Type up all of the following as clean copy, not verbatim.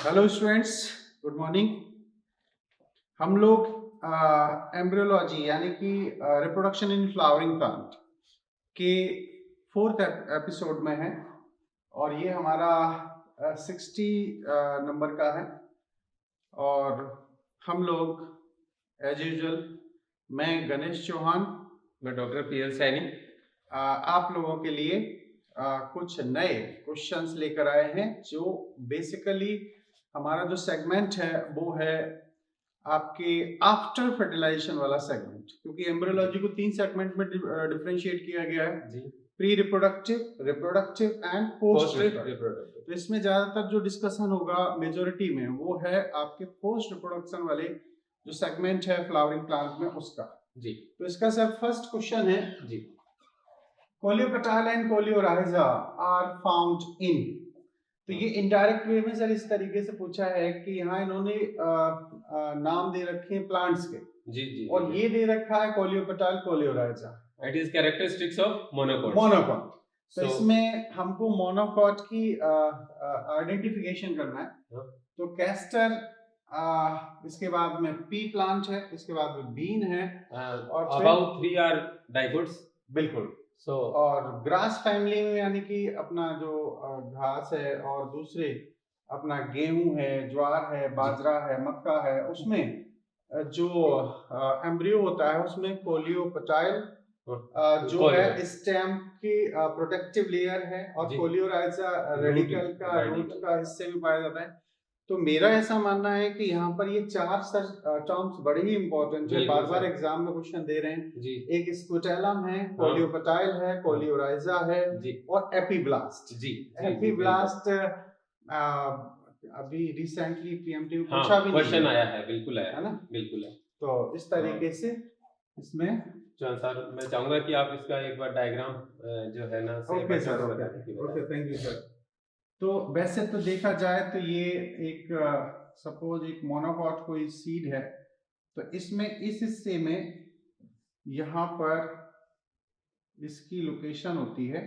Hello students, good morning. हम लोग embryology यानी कि रिप्रोडक्शन इन फ्लावरिंग प्लांट के फोर्थ एपिसोड में है और ये हमारा 60 नंबर का है। और हम लोग एज यूजुअल, मैं गणेश चौहान, मैं डॉक्टर पीएल सैनी आप लोगों के लिए कुछ नए क्वेश्चंस लेकर आए हैं। जो बेसिकली हमारा जो सेगमेंट है वो है आपके आफ्टर फर्टिलाइजेशन वाला सेगमेंट, क्योंकि एम्ब्रियोलॉजी को 3 सेगमेंट में डिफरेंशिएट किया गया है जी। Pre reproductive, reproductive and post reproductive. तो इसमें ज्यादातर जो डिस्कशन होगा मेजोरिटी में वो है आपके पोस्ट रिप्रोडक्शन वाले जो सेगमेंट है फ्लावरिंग प्लांट में उसका। जी। तो इसका सर फर्स्ट क्वेश्चन है जी। Coleoptile and coleorhiza are found in. तो ये इनडायरेक्ट वे में सर इस तरीके से पूछा है कि यहाँ इन्होंने नाम दे रखे हैं प्लांट्स के। जी जी और ये दे रखा है coleoptile coleorhiza. It is characteristics of monocot. Monocot. तो इसमें हमको मोनोकॉट की आइडेंटिफिकेशन करना है। तो कैस्टर, इसके बाद में पी प्लांट है, इसके बाद में बीन है और अबाउट 3 आर डाइकोट्स। बिल्कुल। सो और ग्रास फैमिली में यानी कि अपना जो घास है और दूसरे अपना गेहूं है, ज्वार है, बाजरा है, मक्का है, उसमें जो एम्ब्रियो होता है उसमें कोलियोपेटाइल जो है स्टेम की प्रोटेक्टिव लेयर है और कोलियोराइजा रेडिकल का रूट का हिस्से में पाया जाता है। तो मेरा ऐसा मानना है कि यहाँ पर ये 4 टर्म्स बड़े ही इंपॉर्टेंट है, बार बार एग्जाम में क्वेश्चन दे रहे हैं जी। एक स्क्विटेलम है, कोलियोपेटाइल है, कोलियोराइजा है जी। और एपीब्लास्ट जी। एपीब्लास्ट अभी रिसेंटली पीएमटी में पूछा भी क्वेश्चन आया है, बिल्कुल आया है ना, बिल्कुल है। तो इस तरीके से इसमें सर मैं चाहूंगा कि आप इसका एक बार डायग्राम जो है ना okay sir, okay thank you sir. तो वैसे तो देखा जाए तो ये एक सपोज एक मोनोकॉट कोई सीड है, तो इसमें इस हिस्से में यहाँ पर इसकी लोकेशन होती है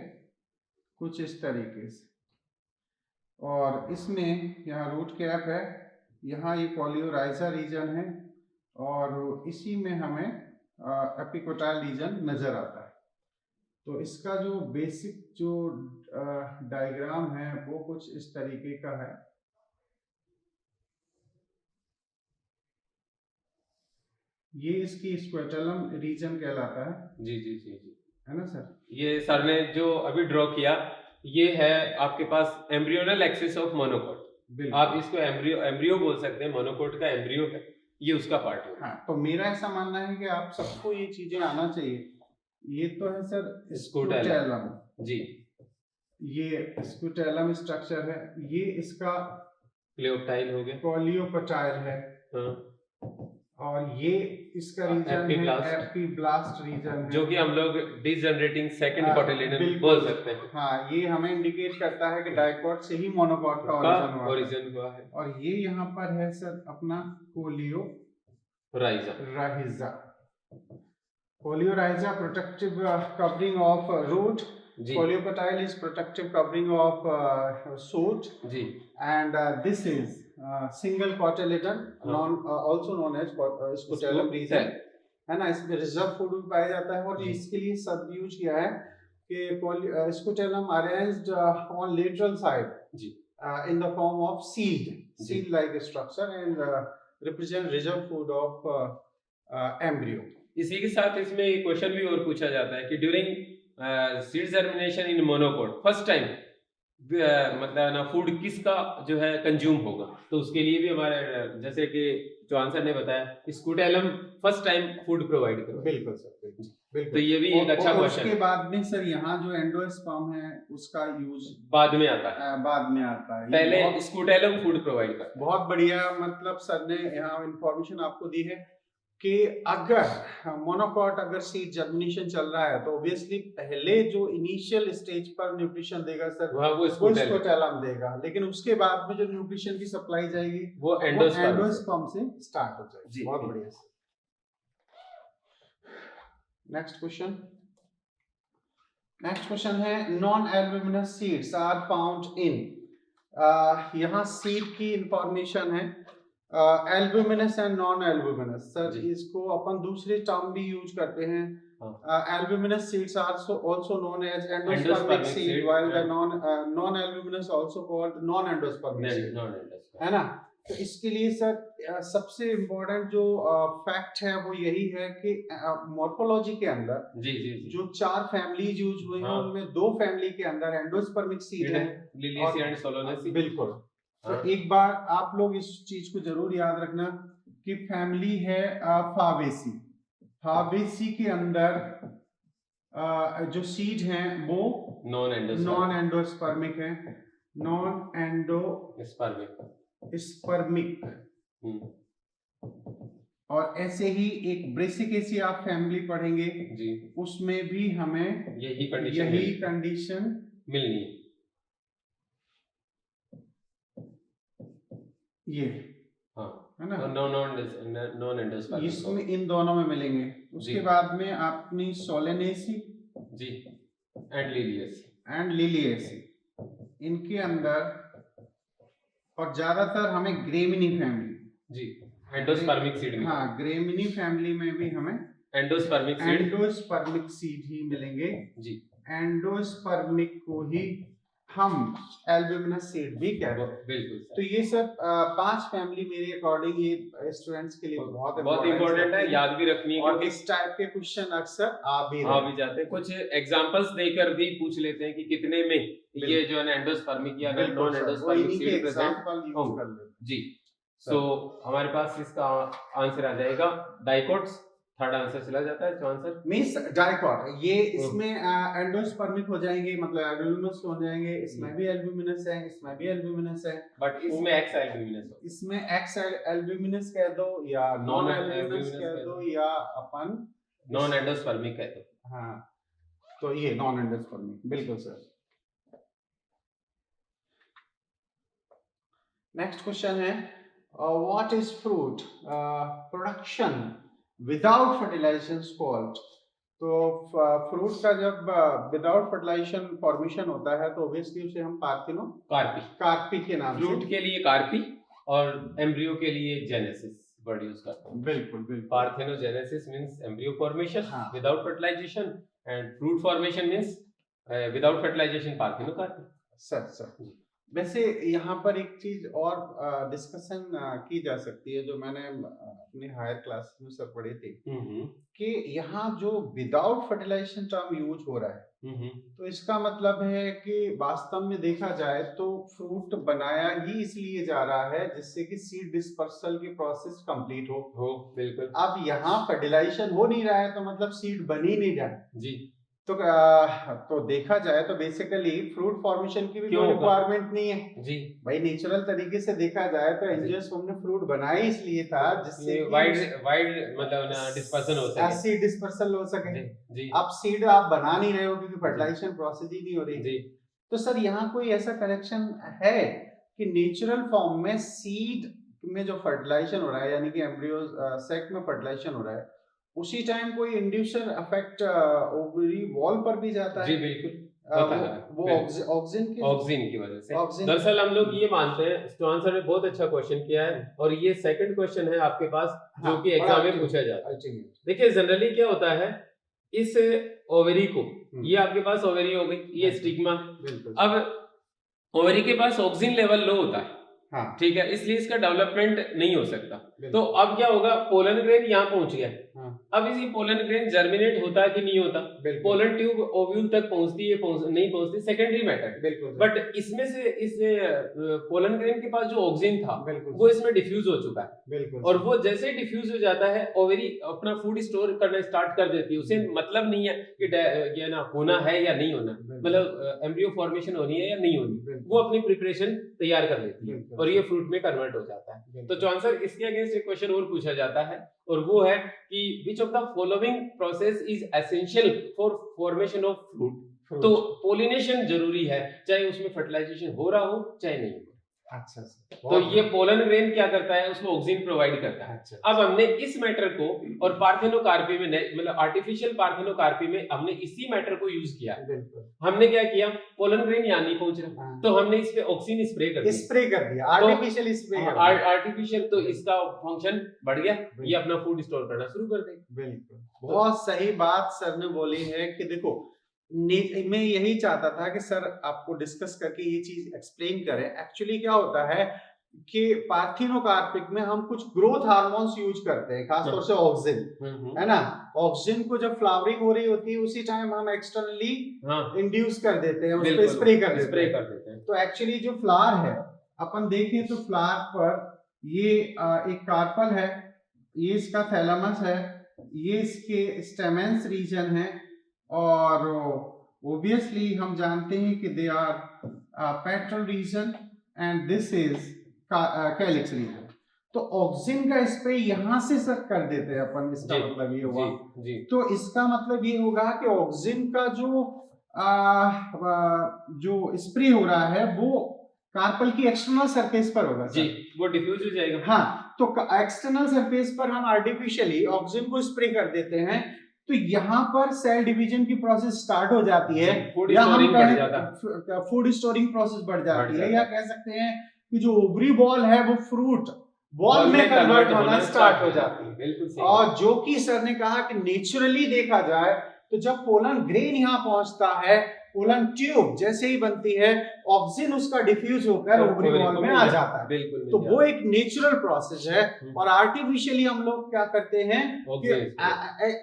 कुछ इस तरीके से, और इसमें यहाँ रूट कैप है, यहाँ ये कोलियोराइजा रीजन है और इसी में हमें एपिकोटाइल रीजन नजर आता है। तो इसका जो बेसिक जो डायग्राम है वो कुछ इस तरीके का है। ये इसकी स्क्वेटलम रीजन कहलाता है। जी जी जी जी, है ना सर। ये सर ने जो अभी ड्रॉ किया ये है आपके पास एम्ब्रियोनल एक्सिस ऑफ मोनोकॉट। आप इसको एम्ब्रियो बोल सकते हैं, मोनोकॉट का एम्ब्रियो है, ये उसका पार्ट है। हाँ, तो मेरा ऐसा मानना है कि आप सबको ये चीजें आना चाहिए। ये तो है सर स्क्विटेलम जी, ये स्क्विटेलम स्ट्रक्चर है, ये इसका क्लियोपेटाइल हो गया, कोलियोपेटाइल है और ये इसका रीजन है एपीब्लास्ट रीजन, जो कि हम लोग डिजनरेटिंग सेकंड कोटिलिडन बोल सकते हैं। हाँ, ये हमें इंडिकेट करता है कि डाइकॉट से ही मोनोकॉट का ओरिजिन हुआ है। और ये यहाँ पर है सर अपना coleorhiza. Coleorhiza protective covering of root, coleoptile is protective covering of shoot जी, and this is single cotyledon also known as scutellum region, है ना। इसमें रिजर्व फूड भी पाया जाता है और इसके लिए सब यूज किया है कि scutellum arranged on lateral side in the form of seed like structure and represent reserve food of embryo. इसी के साथ इसमें एक क्वेश्चन भी और पूछा जाता है कि ड्यूरिंग सीड जर्मिनेशन इन मोनोकॉट फर्स्ट टाइम मतलब ना फूड किसका जो है कंज्यूम होगा, तो उसके लिए भी हमारे जैसे कि जो आंसर ने बताया स्क्विटेलम फर्स्ट टाइम फूड प्रोवाइड करो। बिल्कुल सर, बिल्कुल। तो ये भी एक अच्छा क्वेश्चन। उसके बाद में सर यहाँ जो एंडोस्पर्म है उसका यूज बाद में आता है, पहले स्क्विटेलम फूड प्रोवाइड करता है। बहुत बढ़िया, मतलब सर ने यहाँ इंफॉर्मेशन आपको दी है कि अगर मोनोकॉट अगर सीड जर्मिनेशन चल रहा है तो ऑब्वियसली पहले जो इनिशियल स्टेज पर न्यूट्रिशन देगा सर वो स्क्विटेलम देगा, लेकिन उसके बाद में जो न्यूट्रिशन की सप्लाई जाएगी वो एंडोस्पर्म से स्टार्ट हो जाएगी। बहुत बढ़िया सर। नेक्स्ट क्वेश्चन है non albuminous seeds are found in. यहाँ सीड की इंफॉर्मेशन है, albuminous and non albuminous. Sir इसको अपन दूसरे टर्म भी यूज करते हैं। Albuminous seeds are also known as endospermic seed, while the non-albuminous also called non-endospermic seed, है ना। तो इसके लिए सर सबसे इम्पोर्टेंट जो फैक्ट है वो यही है कि मॉर्फोलॉजी के अंदर जो 4 फैमिलीज यूज हुई हैं उनमें 2 फैमिली के अंदर एंडोस्पर्मिक सीड है, लिलिएसी एंड सोलोनेसी। बिल्कुल। तो एक बार आप लोग इस चीज को जरूर याद रखना कि फैमिली है फावेसी। फावेसी के अंदर जो सीड हैं वो नॉन एंडोस्पर्मिक है, नॉन एंडोस्पर्मिक। और ऐसे ही एक ब्रेसिकेसी आप फैमिली पढ़ेंगे जी, उसमें भी हमें यही कंडीशन मिलनी है। ये है ना, नॉन एंडोस्पर्मिक इसमें इन दोनों में मिलेंगे। उसके बाद में अपनी सोलेनेसी जी एंड लिलिएसी इनके अंदर, और ज्यादातर हमें ग्रेमिनी फैमिली जी एंडोस्पर्मिक सीड में, हाँ ग्रेमिनी फैमिली में भी हमें एंडोस्पर्मिक सीड ही मिलेंगे जी। एंडोस्पर्मिक को ही हम एल्ब्यूमिनस सीड भी कहते हैं। बिल्कुल। तो ये सब 5 फैमिली मेरे अकॉर्डिंग ये स्टूडेंट्स के लिए बहुत इंपॉर्टेंट है, याद भी रखनी है, और इस टाइप के क्वेश्चन अक्सर आ भी जाते हैं। कुछ एग्जांपल्स देकर भी पूछ लेते हैं कि कितने में ये जो है एंडोस्पर्मिक या नॉन एंडोस्पर्मिक सीड प्रेजेंट होंगे जी। सो हमारे पास इसका आंसर आ जाएगा डाइकोट्स। थर्ड आंसर चला जाता है। जो आंसर मींस डाइकोट, ये इसमें एंडोस्पर्मिक हो जाएंगे, मतलब एल्ब्यूमिनस हो जाएंगे। इसमें भी एल्ब्यूमिनस है, इसमें भी एल्ब्यूमिनस है, बट इसमें एक्स एल्ब्यूमिनस हो, इसमें एक्स एल्ब्यूमिनस कह दो या नॉन एल्ब्यूमिनस कह दो या अपन नॉन एंडोस्पर्मिक कह दो। हाँ, तो ये नॉन एंडोस्पर्मिक, बिल्कुल सर। नेक्स्ट क्वेश्चन है what is fruit production without fertilisation called. तो फ्रूट का जब विदाउट फर्टिलाइजेशन फॉर्मेशन होता है तो ऑब्वियसली उसे हम कार्पी के नाम से, फ्रूट के लिए कार्पी और एम्ब्रियो के लिए जेनेसिस वर्ड यूज करते हैं। बिल्कुल। Parthenogenesis means embryo formation without fertilisation, and fruit formation means without fertilisation parthenocarpy. Sir वैसे यहाँ पर एक चीज और डिस्कशन की जा सकती है जो मैंने अपने हायर क्लास में सर पढ़े थे कि यहाँ जो विदाउट फर्टिलाइजेशन टर्म यूज हो रहा है तो इसका मतलब है कि वास्तव में देखा जाए तो फ्रूट बनाया ही इसलिए जा रहा है जिससे कि सीड डिस्पर्सल की प्रोसेस कंप्लीट हो। बिल्कुल। अब यहाँ फर्टिलाइजेशन हो नहीं रहा है तो मतलब सीड बन ही नहीं रहा जी। तो देखा जाए तो बेसिकली फ्रूट फॉर्मेशन की भी कोई रिक्वायरमेंट नहीं है जी भाई। नेचुरल तरीके से देखा जाए तो एंजियोस्पर्म ने फ्रूट बनाया इसलिए था जिससे वाइड मतलब डिस्पर्सन हो सके, सीड डिस्पर्सल हो सके जी। अब सीड आप बना नहीं रहे हो क्योंकि फर्टिलाइजेशन प्रोसेस ही नहीं हो रही जी। तो सर यहाँ कोई ऐसा कनेक्शन है कि नेचुरल फॉर्म में सीड में जो फर्टिलाइजेशन हो रहा है यानी कि एम्ब्रियो सेक में फर्टिलाइजेशन हो रहा है उसी टाइम कोई इंड्यूसर इफेक्ट ओवरी वॉल पर भी जाता है जी। बिल्कुल वो ऑक्सिन की वजह से। दरअसल हम लोग ये मानते हैं, स्टोन सर ने बहुत अच्छा क्वेश्चन किया है और ये सेकंड क्वेश्चन है आपके पास जो कि एग्जाम में पूछा जाता है। देखिए जनरली क्या होता है, इस ओवरी को, ये आपके पास ओवरी हो गई, ये स्टिग्मा। अब ओवरी के पास ऑक्सिन लेवल लो होता है ठीक है, इसलिए इसका डेवलपमेंट नहीं हो सकता। तो अब क्या होगा, पोलन ग्रेन यहाँ पहुंच गया। अब इसी पोलन ग्रेन जर्मिनेट होता है कि नहीं होता, पोलन ट्यूब ओव्यूल तक पहुंचती है नहीं पहुंचती, सेकेंडरी मैटर। बट इसमें से इस पोलन ग्रेन के पास जो ऑक्सिन था वो इसमें डिफ्यूज हो चुका है और वो जैसे ही डिफ्यूज हो जाता है ओवरी अपना फूड स्टोर करना स्टार्ट कर देती है। उसे मतलब नहीं है कि ये ना होना है या नहीं होना, मतलब एम्ब्रियो फॉर्मेशन होनी है या नहीं होनी, वो अपनी प्रिपरेशन तैयार कर लेती है और ये फ्रूट में कन्वर्ट हो जाता है। तो जो आंसर इसके अगेंस्ट एक क्वेश्चन और पूछा जाता है और वो है कि विच of the following process is essential for formation of fruit. तो पोलिनेशन जरूरी है, चाहे उसमें फर्टिलाइजेशन हो रहा हो चाहे नहीं हो। अच्छा तो ये पोलन ग्रेन क्या करता है, उसको ऑक्सीजन प्रोवाइड करता है। अच्छा अब हमने इस मैटर को और पार्थेनोकार्पी में मतलब आर्टिफिशियल पार्थेनोकार्पी में हमने इसी मैटर को यूज किया। बिल्कुल हमने क्या किया, पोलन ग्रेन यहाँ नहीं पहुंच रहा, हाँ। तो हमने इस पे ऑक्सीजन स्प्रे कर दिया, स्प्रे कर दिया, आर्टिफिशियल स्प्रे कर दिया। आर्टिफिशियल, तो इसका फंक्शन बढ़ गया, ये अपना फूड स्टोर करना शुरू कर देगा। बिल्कुल, बहुत सही बात सर ने बोली है कि देखो मैं यही चाहता था कि सर आपको डिस्कस करके ये चीज एक्सप्लेन करें। एक्चुअली क्या होता है कि पार्थिनोकार्पिक में हम कुछ ग्रोथ हार्मोन्स यूज करते हैं, खासतौर से ऑक्सिन, है ना। ऑक्सिन को जब फ्लावरिंग हो रही होती है उसी टाइम हम एक्सटर्नली इंड्यूस कर देते हैं, उस पे स्प्रे कर देते हैं। तो एक्चुअली जो फ्लावर है, अपन देखें तो फ्लावर पर ये एक कार्पल है, ये इसका थैलेमस है, ये इसके स्टेमेंस रीजन है, और ऑब्वियसली हम जानते हैं कि they are petal region and this is calyx region. तो ऑक्सिन का स्प्रे यहां से सर कर देते हैं अपन, इसका मतलब ये हुआ। तो इसका मतलब ये होगा कि ऑक्सिन का जो स्प्रे हो रहा है वो कार्पल की एक्सटर्नल सरफेस पर होगा जी, वो डिफ्यूज हो जाएगा। हाँ, तो एक्सटर्नल सरफेस पर हम आर्टिफिशियली ऑक्सिन को स्प्रे कर देते हैं, तो यहाँ पर सेल डिवीजन की प्रोसेस स्टार्ट हो जाती है, फूड स्टोरिंग बढ़ जाता है, फूड स्टोरिंग प्रोसेस बढ़ जाती है, या कह सकते हैं कि जो ओवरी बॉल है वो फ्रूट बॉल में कन्वर्ट होना स्टार्ट हो जाती है। बिल्कुल। और जो कि सर ने कहा कि नेचुरली देखा जाए तो जब पोलन ग्रेन यहाँ पहुंचता है, पोलन ट्यूब जैसे ही बनती है, ऑक्सीजन उसका डिफ्यूज होकर ओवरी बॉल में आ जाता है। तो वो एक नेचुरल प्रोसेस है, और आर्टिफिशियली हम लोग क्या करते हैं कि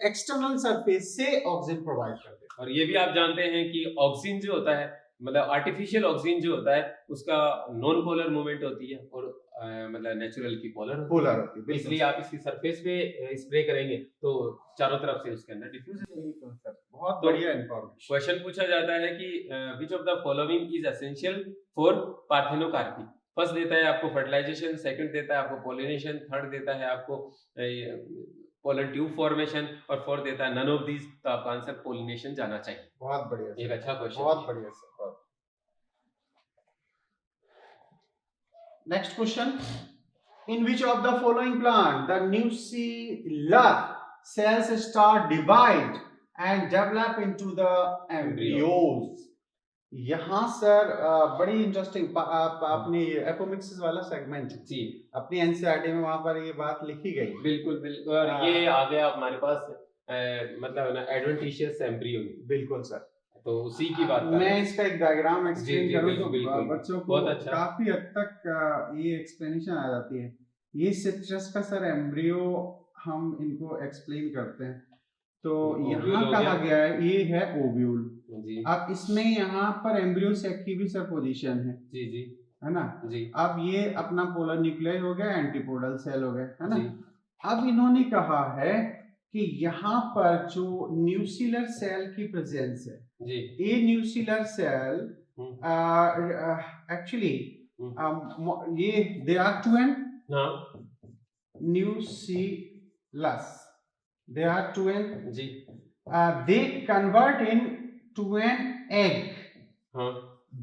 एक्सटर्नल सरफेस से ऑक्सीजन प्रोवाइड करते हैं। और ये भी आप जानते हैं कि ऑक्सीजन जो होता है, मतलब आर्टिफिशियल ऑक्सीजन जो होता है, उसका नॉन पोलर मूवमेंट होती है, और मतलब नेचुरल की पोलर होती है। इसलिए आप इसकी सरफेस पे स्प्रे करेंगे तो चारों तरफ से उसके अंदर डिफ्यूज हो जाएगी। बहुत बढ़िया इंफॉर्मेशन। क्वेश्चन पूछा जाता है कि which of the following is essential for parthenocarpy. First देता है आपको फर्टिलाइजेशन, सेकंड देता है आपको पॉलिनेशन, थर्ड देता है आपको पोलन ट्यूब फॉर्मेशन, और फोर्थ देता है नन ऑफ दीज। तो आपका आंसर पॉलिनेशन जाना चाहिए। बहुत बढ़िया, एक अच्छा क्वेश्चन, बहुत बढ़िया sir. Next question, in which of the following plant the nuclear cells start divide and develop into the embryos। यहाँ सर बड़ी इंटरेस्टिंग अपनी एपोमिक्सिस वाला सेगमेंट जी, अपनी एनसीईआरटी में वहां पर ये बात लिखी गई। बिल्कुल। और ये आ गया हमारे पास मतलब ना एडवेंटिशियस एम्ब्रियो। बिल्कुल सर, तो उसी की बात मैं इसका एक डायग्राम एक्सप्लेन करूं तो बच्चों को अच्छा। काफी हद तक ये एक्सप्लेनेशन आ जाती है। ये सिट्रस का सर एम्ब्रियो हम इनको एक्सप्लेन करते हैं। तो यहाँ कहा गया है ये है ओव्यूल जी। अब इसमें यहाँ पर एम्ब्रियो सेक की भी सर पोजीशन है जी, है ना जी। अब ये अपना पोलर न्यूक्लियर हो गया, एंटीपोडल सेल हो गया, है ना। अब इन्होंने कहा है कि यहाँ पर जो न्यूक्लियर सेल की प्रेजेंस है जी, ये न्यूक्लियर सेल एक्चुअली ये they are twin nucleus, they are twin जी, they convert into an egg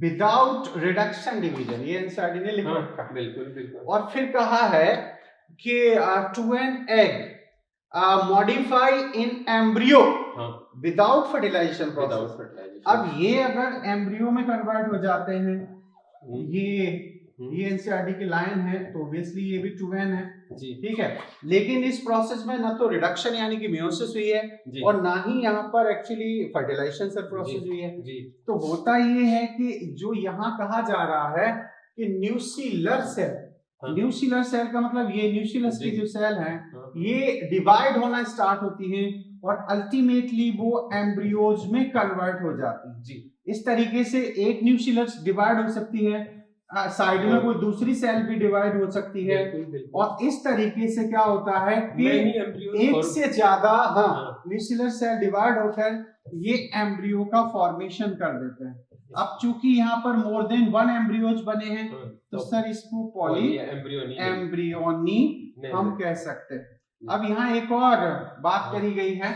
without reduction division। ये एनसीईआरटी ने लिख रखा है। बिल्कुल। और फिर कहा है कि twin egg modify in embryo without fertilization process। अब ये अगर एम्ब्रियो में कन्वर्ट हो जाते हैं, ये एनसीईआरटी की लाइन है, तो ऑब्वियसली ये भी ट्विन है जी, ठीक है। लेकिन इस प्रोसेस में ना तो रिडक्शन यानी कि मियोसिस हुई है जी, और ना ही यहाँ पर एक्चुअली फर्टिलाइजेशन सर प्रोसेस हुई है जी। तो होता ये है कि जो यहाँ कहा जा रहा है कि न्यूक्लियर सेल, न्यूक्लियर सेल का मतलब ये न्यूक्लियस की जो सेल है ये डिवाइड होना स्टार्ट होती है, और अल्टीमेटली वो एम्ब्रियोज में कन्वर्ट हो जाती है जी। इस तरीके से एक न्यूक्लियस डिवाइड हो सकती है, साइड में कोई दूसरी सेल भी डिवाइड हो सकती है, और इस तरीके से क्या होता है कि एक से ज्यादा न्यूक्लियर सेल डिवाइड होकर ये एम्ब्रियो का फॉर्मेशन कर देते हैं। अब चूंकि यहाँ पर मोर देन वन एम्ब्रियोज बने हैं, तो सर इसको पॉली एम्ब्रियोनी हम कह सकते हैं। अब यहाँ एक और बात करी गई है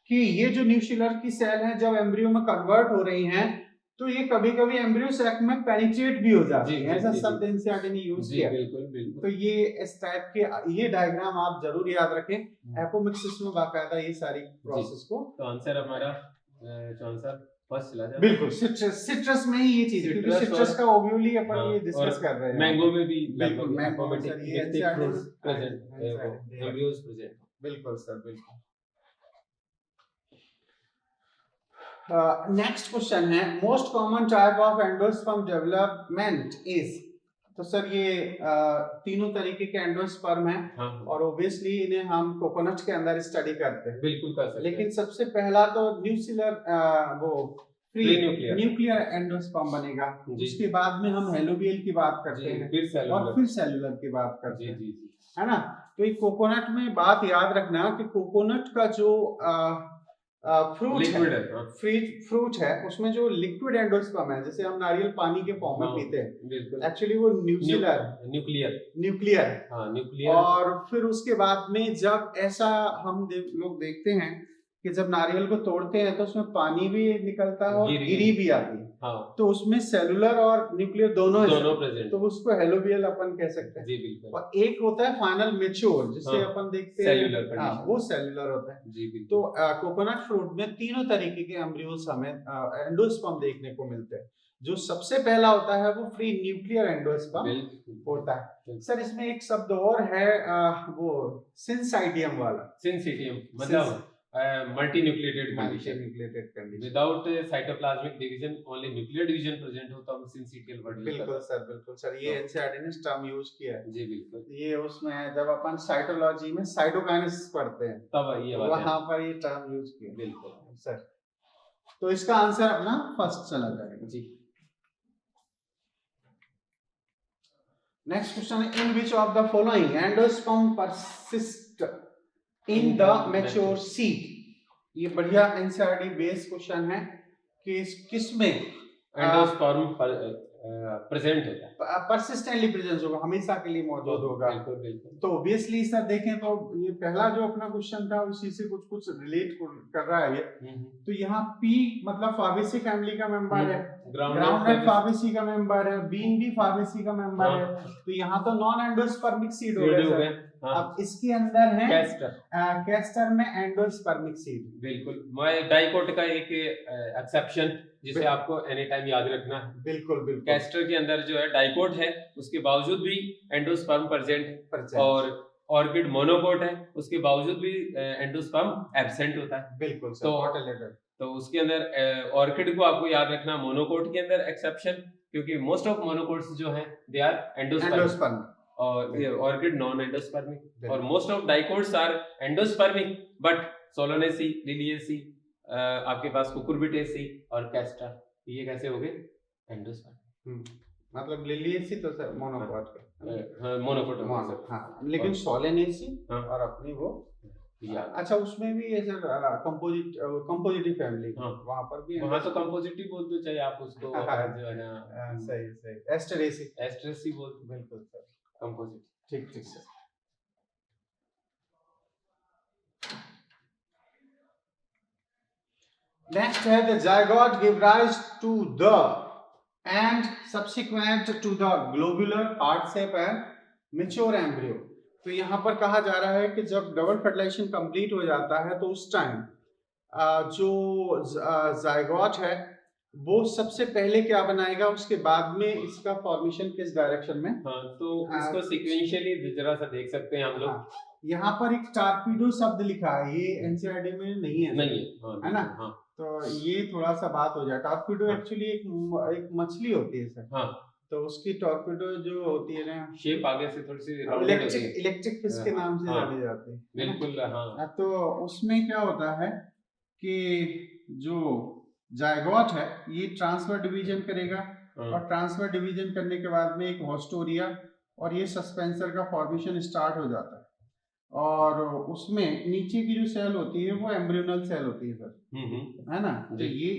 कि ये जो न्यूक्लियर की सेल है जब एम्ब्रियो में कन्वर्ट हो रही हैं, तो ये कभी कभी एम्ब्रियो सैक में पेनिट्रेट भी हो जाती है, ऐसा शब्द एनसीईआरटी ने यूज किया। बिल्कुल बिल्कुल। तो ये इस टाइप के ये डायग्राम आप जरूर याद रखें, एपोमिक्सिस में बाकायदा ये सारी प्रोसेस को। तो आंसर हमारा आंसर फर्स्ट चला जाए। बिल्कुल, सिट्रस में ही ये चीज, क्योंकि सिट्रस का ओव्यूली अपन ये डिस्कस कर रहे हैं। मैंगो में भी बिल्कुल, मैंगो में सर ये फ्रूट्स प्रेजेंट, एम्ब्रियोज प्रेजेंट। बिल्कुल सर, बिल्कुल। नेक्स्ट क्वेश्चन है, most common type of endosperm development is. तो सर ये तीनों तरीके के एंडोस्पर्म हैं। हाँ। और ऑब्वियसली इन्हें हम कोकोनट के अंदर स्टडी करते हैं। बिल्कुल कर सकते हैं। लेकिन सबसे पहला तो न्यूक्लियर वो फ्री न्यूक्लियर एंडोस्पर्म बनेगा, उसके बाद में हम हेलोबियल की बात करते हैं, और फिर सेलुलर की बात करते हैं, है ना। तो ये कोकोनट में बात याद रखना कि कोकोनट का जो फ्रूट है उसमें जो लिक्विड एंडोस्पर्म है, जैसे हम नारियल पानी के फॉर्म में पीते हैं, एक्चुअली वो न्यूक्लियर। और फिर उसके बाद में जब ऐसा हम लोग देखते हैं कि जब नारियल को तोड़ते हैं तो उसमें पानी भी निकलता है और गिरी भी आती है। हाँ। तो उसमें सेलुलर और न्यूक्लियर दोनों प्रेजेंट, तो उसको हेलोबियल अपन कह सकते हैं। जी बिल्कुल। और एक होता है फाइनल मैच्योर, जिसे अपन देखते हैं, हाँ, वो सेलुलर होता है। जी बिल्कुल। तो कोकोनट फ्रूट में तीनों तरीके के एम्ब्रियोज हमें एंडोस्पर्म देखने को मिलते हैं। जो सबसे पहला होता है वो फ्री न्यूक्लियर एंडोस्पर्म होता है। सर इसमें एक शब्द और है, वो सिंसाइडियम वाला। सिंसिडियम मतलब multinucleated condition, without cytoplasmic division, only nuclear division present होता है, सिंसिटियल वर्ड। बिल्कुल सर, ये एनसीईआरटी ने टर्म यूज किया है। जी बिल्कुल। ये उसमें जब अपन साइटोलॉजी में साइटोकाइनेसिस पढ़ते हैं तब ये वहां पर ये टर्म यूज किया। बिल्कुल सर। तो इसका आंसर अपना फर्स्ट चला जाएगा। जी। नेक्स्ट क्वेश्चन है, in which of the following endosperm persist in the mature seed. ये बढ़िया एनसीईआरटी बेस्ड क्वेश्चन है कि किसमें एंडोस्पर्म प्रेजेंट होता है, परसिस्टेंटली प्रेजेंट होगा, हमेशा के लिए मौजूद होगा। बिल्कुल बिल्कुल। तो ऑब्वियसली सर देखें तो ये पहला जो अपना क्वेश्चन था उसी से कुछ रिलेट कर रहा है ये। तो यहाँ पी मतलब फाबेसी फैमिली का मेंबर है, ग्राउंडनट फाबेसी का मेंबर है, बीन भी फाबेसी का मेंबर है। तो यहाँ तो नॉन एंडोस्पर्मिक सीड हो गए सर। अब इसके अंदर है कैस्टर में एंडोस्पर्मिक सीड। बिल्कुल। डाइकोट का एक एक्सेप्शन जिसे आपको एनी टाइम याद रखना है। बिल्कुल बिल्कुल। कैस्टर के अंदर जो है डाइकोट है, उसके बावजूद भी एंडोस्पर्म प्रेजेंट है, और ऑर्किड मोनोकोट है, उसके बावजूद भी एंडोस्पर्म एब्सेंट होता है। बिल्कुल सर। तो उसके अंदर ऑर्किड को आपको याद रखना, मोनोकोट के अंदर एक्सेप्शन, क्योंकि मोस्ट ऑफ मोनोकोट्स जो हैं दे आर एंडोस्पर्म, और ऑर्किड नॉन एंडोस्पर्मिक, और most of dicots are endospermic, but Solanaceae, Liliaceae, आपके पास कुकुरबिटेसी और कैस्टा, ये कैसे हो गए एंडोस्पर्म। मतलब लिलिएसी तो सर मोनोकोट का, मोनोकोट, हाँ, लेकिन सोलोनेसी और अपनी वो, अच्छा उसमें भी है सर कंपोजिटिव फैमिली, वहां पर भी, वहां तो कंपोजिटिव बोल दो, चाहे आप उसको जो है ना, सही एस्टरेसी बोल दो। बिल्कुल सर, कंपोजिटिव। ठीक सर। Next है the zygote give rise to the and subsequent to the globular heart shape and mature embryo। तो यहाँ पर कहा जा रहा है कि जब डबल फर्टिलाइजेशन कंप्लीट हो जाता है तो उस टाइम जो जायगोट है वो सबसे पहले क्या बनाएगा, उसके बाद में इसका फॉर्मेशन किस डायरेक्शन में। हाँ, तो इसको सीक्वेंशियली जरा सा देख सकते हैं हम लोग। हाँ, यहाँ पर एक टार्पीडो शब्द लिखा है, ये एनसीईआरटी में नहीं है, है ना। हाँ। तो ये थोड़ा सा बात हो जाए, टॉर्पीडो एक्चुअली एक मछली होती है सर। हाँ। तो उसकी टॉर्पीडो जो होती है ना, शेप आगे से थोड़ी सी इलेक्ट्रिक फिश के नाम से जानी जाती है। बिल्कुल। हाँ। तो उसमें क्या होता है कि जो जायगोट है ये ट्रांसफर डिवीजन करेगा, और ट्रांसफर डिवीजन करने के बाद में एक होस्टोरिया और ये सस्पेंसर का फॉर्मेशन स्टार्ट हो जाता है, और उसमें नीचे की जो सेल होती है वो एम्ब्रियोनल सेल होती है सर, है ना। तो ये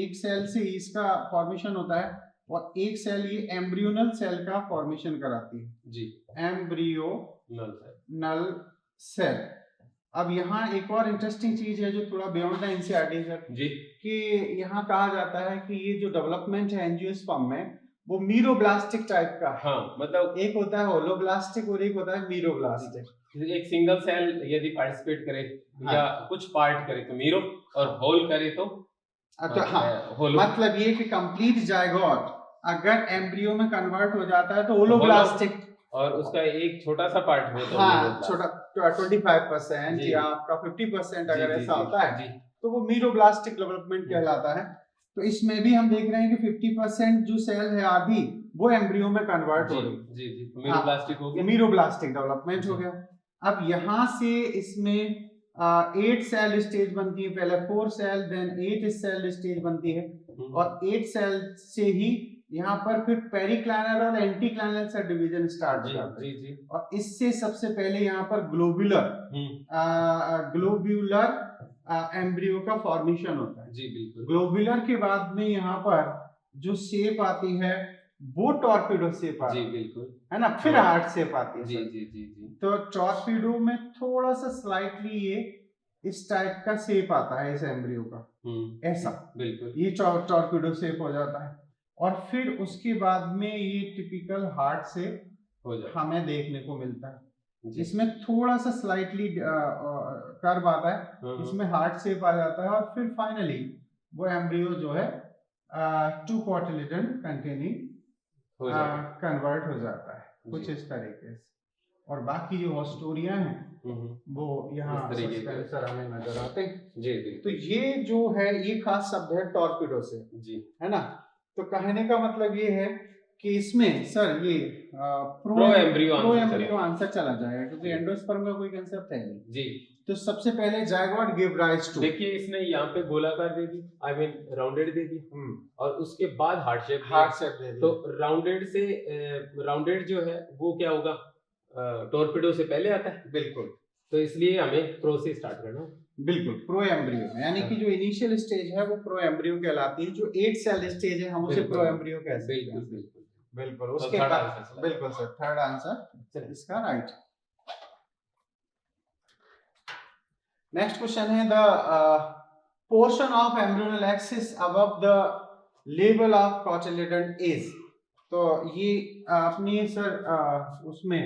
एक सेल से इसका फॉर्मेशन होता है, और एक सेल ये एम्ब्रियोनल सेल का फॉर्मेशन कराती है। जी, एम्ब्रियोनल सेल। अब यहाँ एक और इंटरेस्टिंग चीज है जो थोड़ा बियॉन्ड द एनसीईआरटी सर जी कि यहाँ कहा जाता है कि ये जो डेवलपमेंट है एंजियोस्पर्म में वो मीरोब्लास्टिक टाइप का है। हाँ, मतलब एक होता है होलोब्लास्टिक और एक होता है मीरोब्लास्टिक। एक सिंगल सेल यदि पार्टिसिपेट करे हाँ। या कुछ पार्ट करे तो मीरो और होल करे तो तो हाँ होलो। मतलब ये कि कंप्लीट जायगोट अगर एम्ब्रियो में कन्वर्ट हो जाता है तो होलोब्लास्टिक, और उसका एक छोटा सा पार्ट हो तो हाँ छोटा 25% या आपका 50% अगर ऐसा होता है तो वो मीरोब्लास्टिक डेवलपमेंट कहलाता है। तो इसमें भी हम देख रहे हैं कि 50% जो सेल है आधी वो एम्ब्रियो में कन्वर्ट हो रही जी जी मीरोब्लास्टिक हो गया, मीरोब्लास्टिक डेवलपमेंट हो गया। अब यहाँ से इसमें 8 सेल स्टेज बनती है, पहले 4 सेल देन 8 सेल स्टेज बनती है और 8 सेल से ही यहाँ पर फिर पेरिक्लाइनर और एंटीक्लाइनर से डिवीजन स्टार्ट हो जाता है। जी और इससे सबसे पहले यहाँ पर ग्लोब्यूलर एम्ब्रियो का फॉर्मेशन होता है। जी बिल्कुल। ग्लोब्यूलर के बाद में यहाँ पर जो शेप आती है वो टॉर्पिडो शेप आती है, बिल्कुल है ना, फिर हार्ट शेप आती है। जी तो टॉर्पिडो में थोड़ा सा स्लाइटली ये इस टाइप का शेप आता है इस एम्ब्रियो का, ऐसा बिल्कुल ये टॉर्पिडो शेप हो जाता है। और फिर उसके बाद में ये टिपिकल हार्ट शेप हमें देखने को मिलता है। इसमें थोड़ा सा स्लाइटली कर्व आता है, इसमें हार्ट शेप आ जाता है और फिर फाइनली वो एम्ब्रियो जो है टू कोटिलिडन कंटेनिंग कन्वर्ट हो जाता है कुछ इस तरीके से। और बाकी जो ऑस्टोरिया हैं वो यहाँ सस्पेंसर हमें नजर आते हैं। जी तो ये जो है ये खास शब्द है टॉर्पिडो से, जी है ना। तो कहने का मतलब ये है कि इसमें सर ये प्रो एम्ब्रियो आंसर चला जाएगा क्योंकि एंडोस्पर्म का कोई कंसेप्ट है नहीं। जी तो सबसे पहले जायगोट गिव राइज टू, देखिए इसने यहाँ पे गोलाकार दे दी, आई मीन राउंडेड दे दी और उसके बाद हार्ट शेप दे दी। तो राउंडेड से राउंडेड जो है वो क्या होगा, टॉर्पिडो से पहले आता है। बिल्कुल, तो इसलिए हमें प्रो से स्टार्ट करना। बिल्कुल प्रो एम्ब्रियो यानी कि जो इनिशियल स्टेज है वो प्रो एम्ब्रियो कहलाती है, जो 8 सेल स्टेज है हम उसे प्रो एम्ब्रियो कहते हैं। बिल्कुल बिल्कुल उसके बाद बिल्कुल सर थर्ड आंसर इसका राइट। नेक्स्ट क्वेश्चन है the portion of embryonal axis above the level of cotyledon is. तो ये अपनी सर उसमें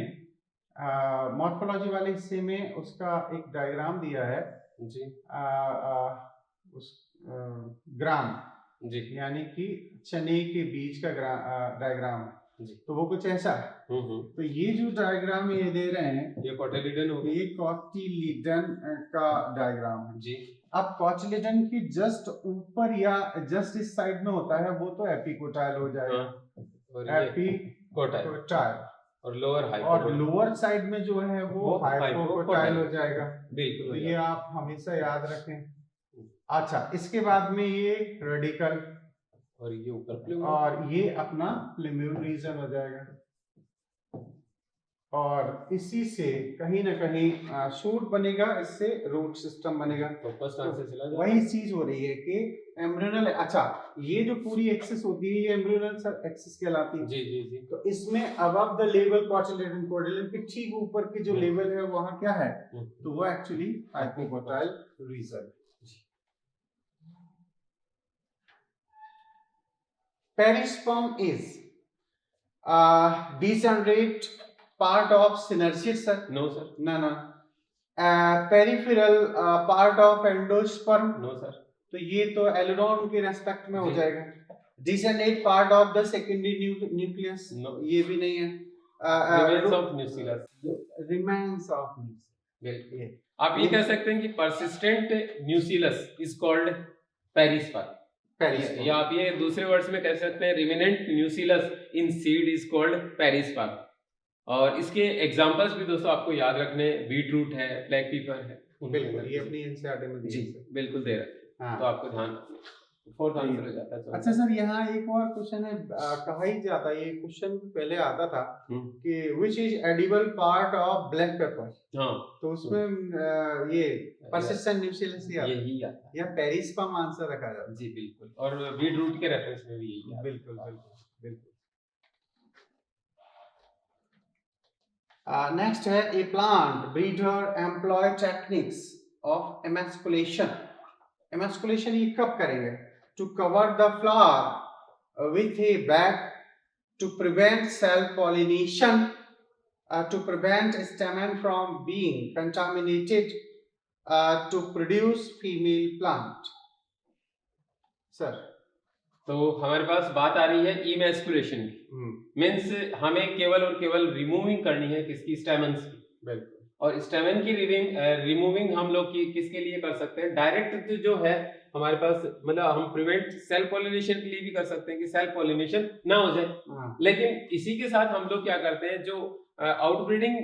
मॉर्फोलॉजी वाले हिस्से में उसका एक डायग्राम दिया है जी, उस ग्राम जी यानी कि चने के बीज का डायग्राम जी। तो वो कुछ ऐसा है। तो ये जो डायग्राम ये दे रहे हैं ये कोटिलिडन हो गया, ये कोटिलिडन का डायग्राम है जी। अब कोटिलिडन की जस्ट ऊपर या जस्ट इस साइड में होता है वो तो एपिकोटाइल हो जाएगा, एपिकोटाइल और लोअर साइड में जो है वो हाइपोकोटाइल हो जाएगा। बिल्कुल, तो ये आप हमेशा याद रखें। अच्छा इसके बाद में ये रेडिकल और ये ऊपर और ये अपना प्लेम्यूल रीजन हो जाएगा और इसी से कहीं ना कहीं शूट बनेगा, इससे रूट सिस्टम बनेगा। तो फर्स्ट आंसर चला जाएगा। वही चीज हो रही है कि एम्ब्रियोनल, अच्छा ये जो पूरी एक्सिस होती है ये एम्ब्रियोनल एक्सिस कहलाती है। जी जी जी। तो इसमें above the level cotyledon, cotyledon के ठीक ऊपर की जो लेवल है वहां क्या है, तो वो actually hypocotyl region. Perisperm is degenerate part of synergid sir? No sir. No. Peripheral part of endosperm? No sir. तो ये तो एलोडोन के रेस्पेक्ट में हो जाएगा। Degenerate part of the secondary nucleus? No. ये भी नहीं है। Remains of nucleus. Remains of nucleus। आप ये कह सकते हैं कि persistent nucleus is called perisperm। या आप ये दूसरे वर्ड्स में कह सकते हैं remnant nucleus in seed is called perisperm. और इसके एग्जांपल्स भी दोस्तों आपको याद रखने, बीट रूट है, ब्लैक पेपर है, बिल्कुल ये अपनी एनसीईआरटी में जी बिल्कुल दे रहे हैं। हाँ। तो आपको ध्यान रखना, फोर्थ आंसर हो जाता है। अच्छा सर यहाँ एक और क्वेश्चन है, कहा ही जाता है, ये क्वेश्चन पहले आता था कि which is edible part of black pepper. हाँ तो उसमें ये पर्सिस्टेंट न्यूक्लियस यही आता है या पेरिस्पर्म आंसर रखा जाता है। जी बिल्कुल, और बीट रूट के रेफरेंस में भी यही आता है। बिल्कुल बिल्कुल बिल्कुल। नेक्स्ट है a plant breeder employ techniques of emasculation. Emasculation ये कब करेंगे? To cover the flower with a bag to prevent self pollination, to prevent stamen from being contaminated, to produce female plant. Sir. तो हमारे पास बात आ रही है emasculation की. Means हमें केवल और केवल रिमूविंग करनी है किसकी? स्टेमन्स की. बिल्कुल. और स्टेमन की रिमूविंग हम लोग की किसके लिए कर सकते हैं? डायरेक्ट जो है हमारे पास, मतलब हम प्रिवेंट सेल्फ पॉलिनेशन के लिए भी कर सकते हैं कि सेल्फ पॉलिनेशन ना हो जाए. लेकिन इसी के साथ हम लोग क्या करते हैं, जो आउटब्रीडिंग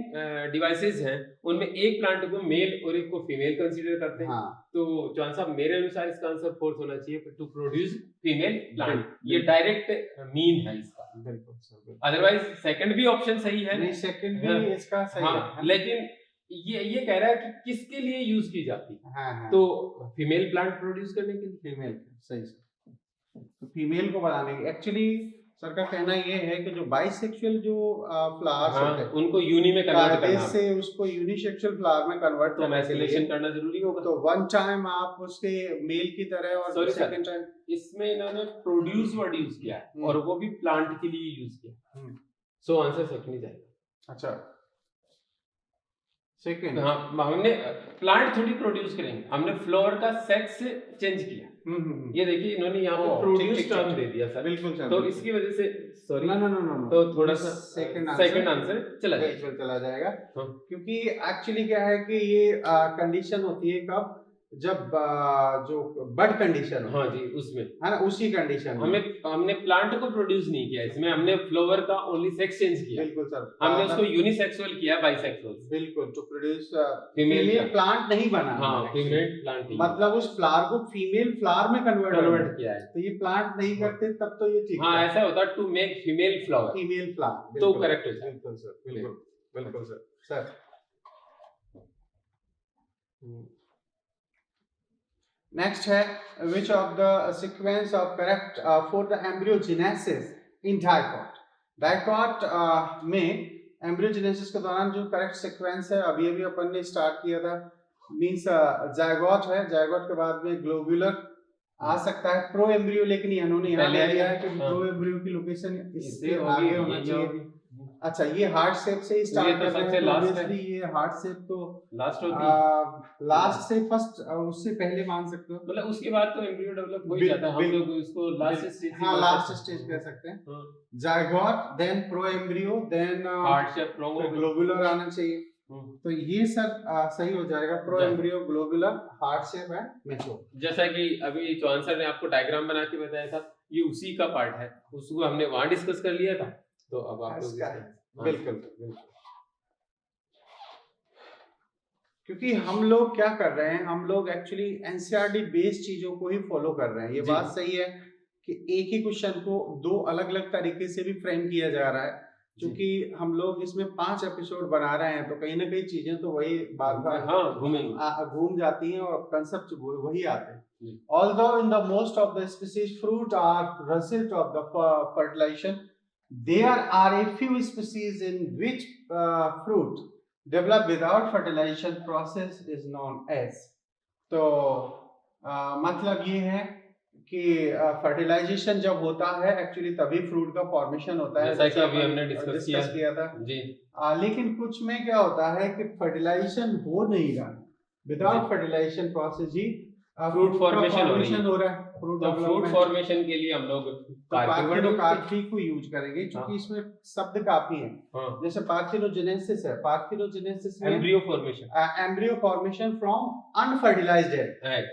डिवाइसेस हैं उनमें एक प्लांट को मेल और एक को फीमेल कंसीडर करते हैं. तो जॉन साहब, मेरे अनुसार इसका आंसर फोर्थ होना चाहिए, टू प्रोड्यूस फीमेल प्लांट. ये डायरेक्ट मीन है इसका. बिल्कुल सर. अदरवाइज सेकंड भी ऑप्शन सही है. नहीं, सेकंड भी इसका सही है. लेकिन ये कह रहा है कि किसके लिए यूज की जाती है. हाँ. तो फीमेल प्लांट प्रोड्यूस करने के लिए. फीमेल. सही. तो फीमेल को बनाने के एक्चुअली सर का कहना ये है कि जो बाइसेक्सुअल जो फ्लावर्स होते हैं उनको यूनि में कन्वर्ट करना है, से उसको यूनिसेक्सुअल फ्लावर में कन्वर्ट करना है. सिलेक्शन करना जरूरी होगा. तो वन टाइम आप उसके मेल की तरह और सेकंड टाइम इसमें इन्होंने प्रोड्यूस वर्ड यूज किया है और वो भी प्लांट के लिए यूज किया. सो आंसर सेकंड ही जाएगा. अच्छा, सेकंड. हाँ, हमने प्लांट थोड़ी प्रोड्यूस करेंगे, हमने फ्लावर का सेक्स चेंज किया. ये देखिए इन्होंने यहाँ पे प्रोड्यूस टर्म दे दिया सर. बिल्कुल सर. तो इसकी वजह से सॉरी नो तो थोड़ा सा सेकंड आंसर चला जाएगा. बिल्कुल चला जाएगा. क्योंकि एक्चुअली क्या है कि ये कंडीशन होती है कब, जब जो बड कंडीशन हो. हाँ जी, उसमें है ना, उसी कंडीशन हमने प्लांट को प्रोड्यूस नहीं किया, इसमें हमने फ्लावर का ओनली सेक्स चेंज किया. बिल्कुल सर. हमने उसको यूनिसेक्सुअल किया, बाइसेक्सुअल. बिल्कुल. टू प्रोड्यूस फीमेल प्लांट नहीं बना. हाँ, फीमेल प्लांट मतलब उस फ्लावर को फीमेल फ्लावर में कन्वर्ट किया है. तो ये प्लांट नहीं करते तब तो ये ठीक. हाँ, ऐसा होता to make female flower. Female flower तो करेक्ट है. बिल्कुल सर. बिल्कुल सर. नेक्स्ट है which of the sequence of correct for the embryogenesis in dicot. Dicot में embryogenesis के दौरान जो करेक्ट सीक्वेंस है अभी अपन ने स्टार्ट किया था, मींस जायगोट है, जायगोट के बाद में ग्लोबुलर आ सकता है, प्रो एम्ब्रियो, लेकिन इन्होंने यहाँ ले लिया है कि प्रो एम्ब्रियो की लोकेशन इससे आगे होना चाहिए. अच्छा, ये हार्ट शेप से ही स्टार्ट करते हैं. ऑब्वियसली ये हार्ट शेप तो लास्ट होती है. लास्ट से फर्स्ट, उससे पहले मान सकते हो. मतलब उसके बाद तो एम्ब्रियो डेवलप हो ही जाता है. हम लोग इसको लास्ट स्टेज. हाँ, लास्ट स्टेज कह सकते हैं. Zygote, then pro embryo, then heart shape, globular आना चाहिए. तो ये सर सही हो जाएगा. Pro embryo, globular, heart shape है मैच्योर. जैसा कि अभी चौहान सर ने आपको डायग्राम बना के बताया था, ये उसी का पार्ट है, उसको हमने वहां डिस्कस कर लिया था. तो अब आप लोग बिल्कुल. क्योंकि हम लोग क्या कर रहे हैं, हम लोग एक्चुअली एनसीईआरटी बेस्ड चीजों को ही फॉलो कर रहे हैं. ये बात सही है कि एक ही क्वेश्चन को दो अलग अलग तरीके से भी फ्रेम किया जा रहा है. क्योंकि हम लोग इसमें 5 एपिसोड बना रहे हैं तो कहीं ना कहीं चीजें तो वही बार बार घूम जाती हैं और कंसेप्ट वही आते हैं. Although in the most of the species fruit are result of the fertilization, there are a few species in which fruit develop without fertilization process is known as. तो मतलब ये है कि फर्टिलाइजेशन जब होता है एक्चुअली तभी फ्रूट का फॉर्मेशन होता है, जैसा कि अभी हमने डिस्कस किया था जी. लेकिन कुछ में क्या होता है कि फर्टिलाइजेशन हो नहीं रहा, विदाउट फर्टिलाइजेशन प्रोसेस ही फ्रूट फॉर्मेशन हो रहा है. फ्रूट फॉर्मेशन के लिए हम लोग पार्थिनो को यूज करेंगे क्योंकि इसमें शब्द काफी हैं. जैसे पार्थिनोजेनेसिस है, पार्थिनोजेनेसिस में embryo formation from unfertilised egg.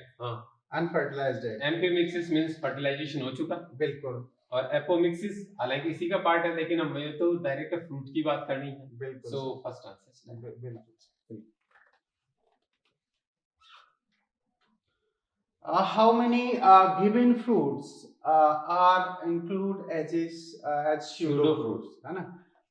Unfertilised egg. Amphimixis means fertilisation हो चुका. बिल्कुल. और एपोमिक्सिस हालांकि इसी का पार्ट है, लेकिन हमें तो डायरेक्ट फ्रूट की बात करनी है. बिल्कुल. So first answer. बिल्कुल. How many given fruits are included as pseudo fruits, है ना?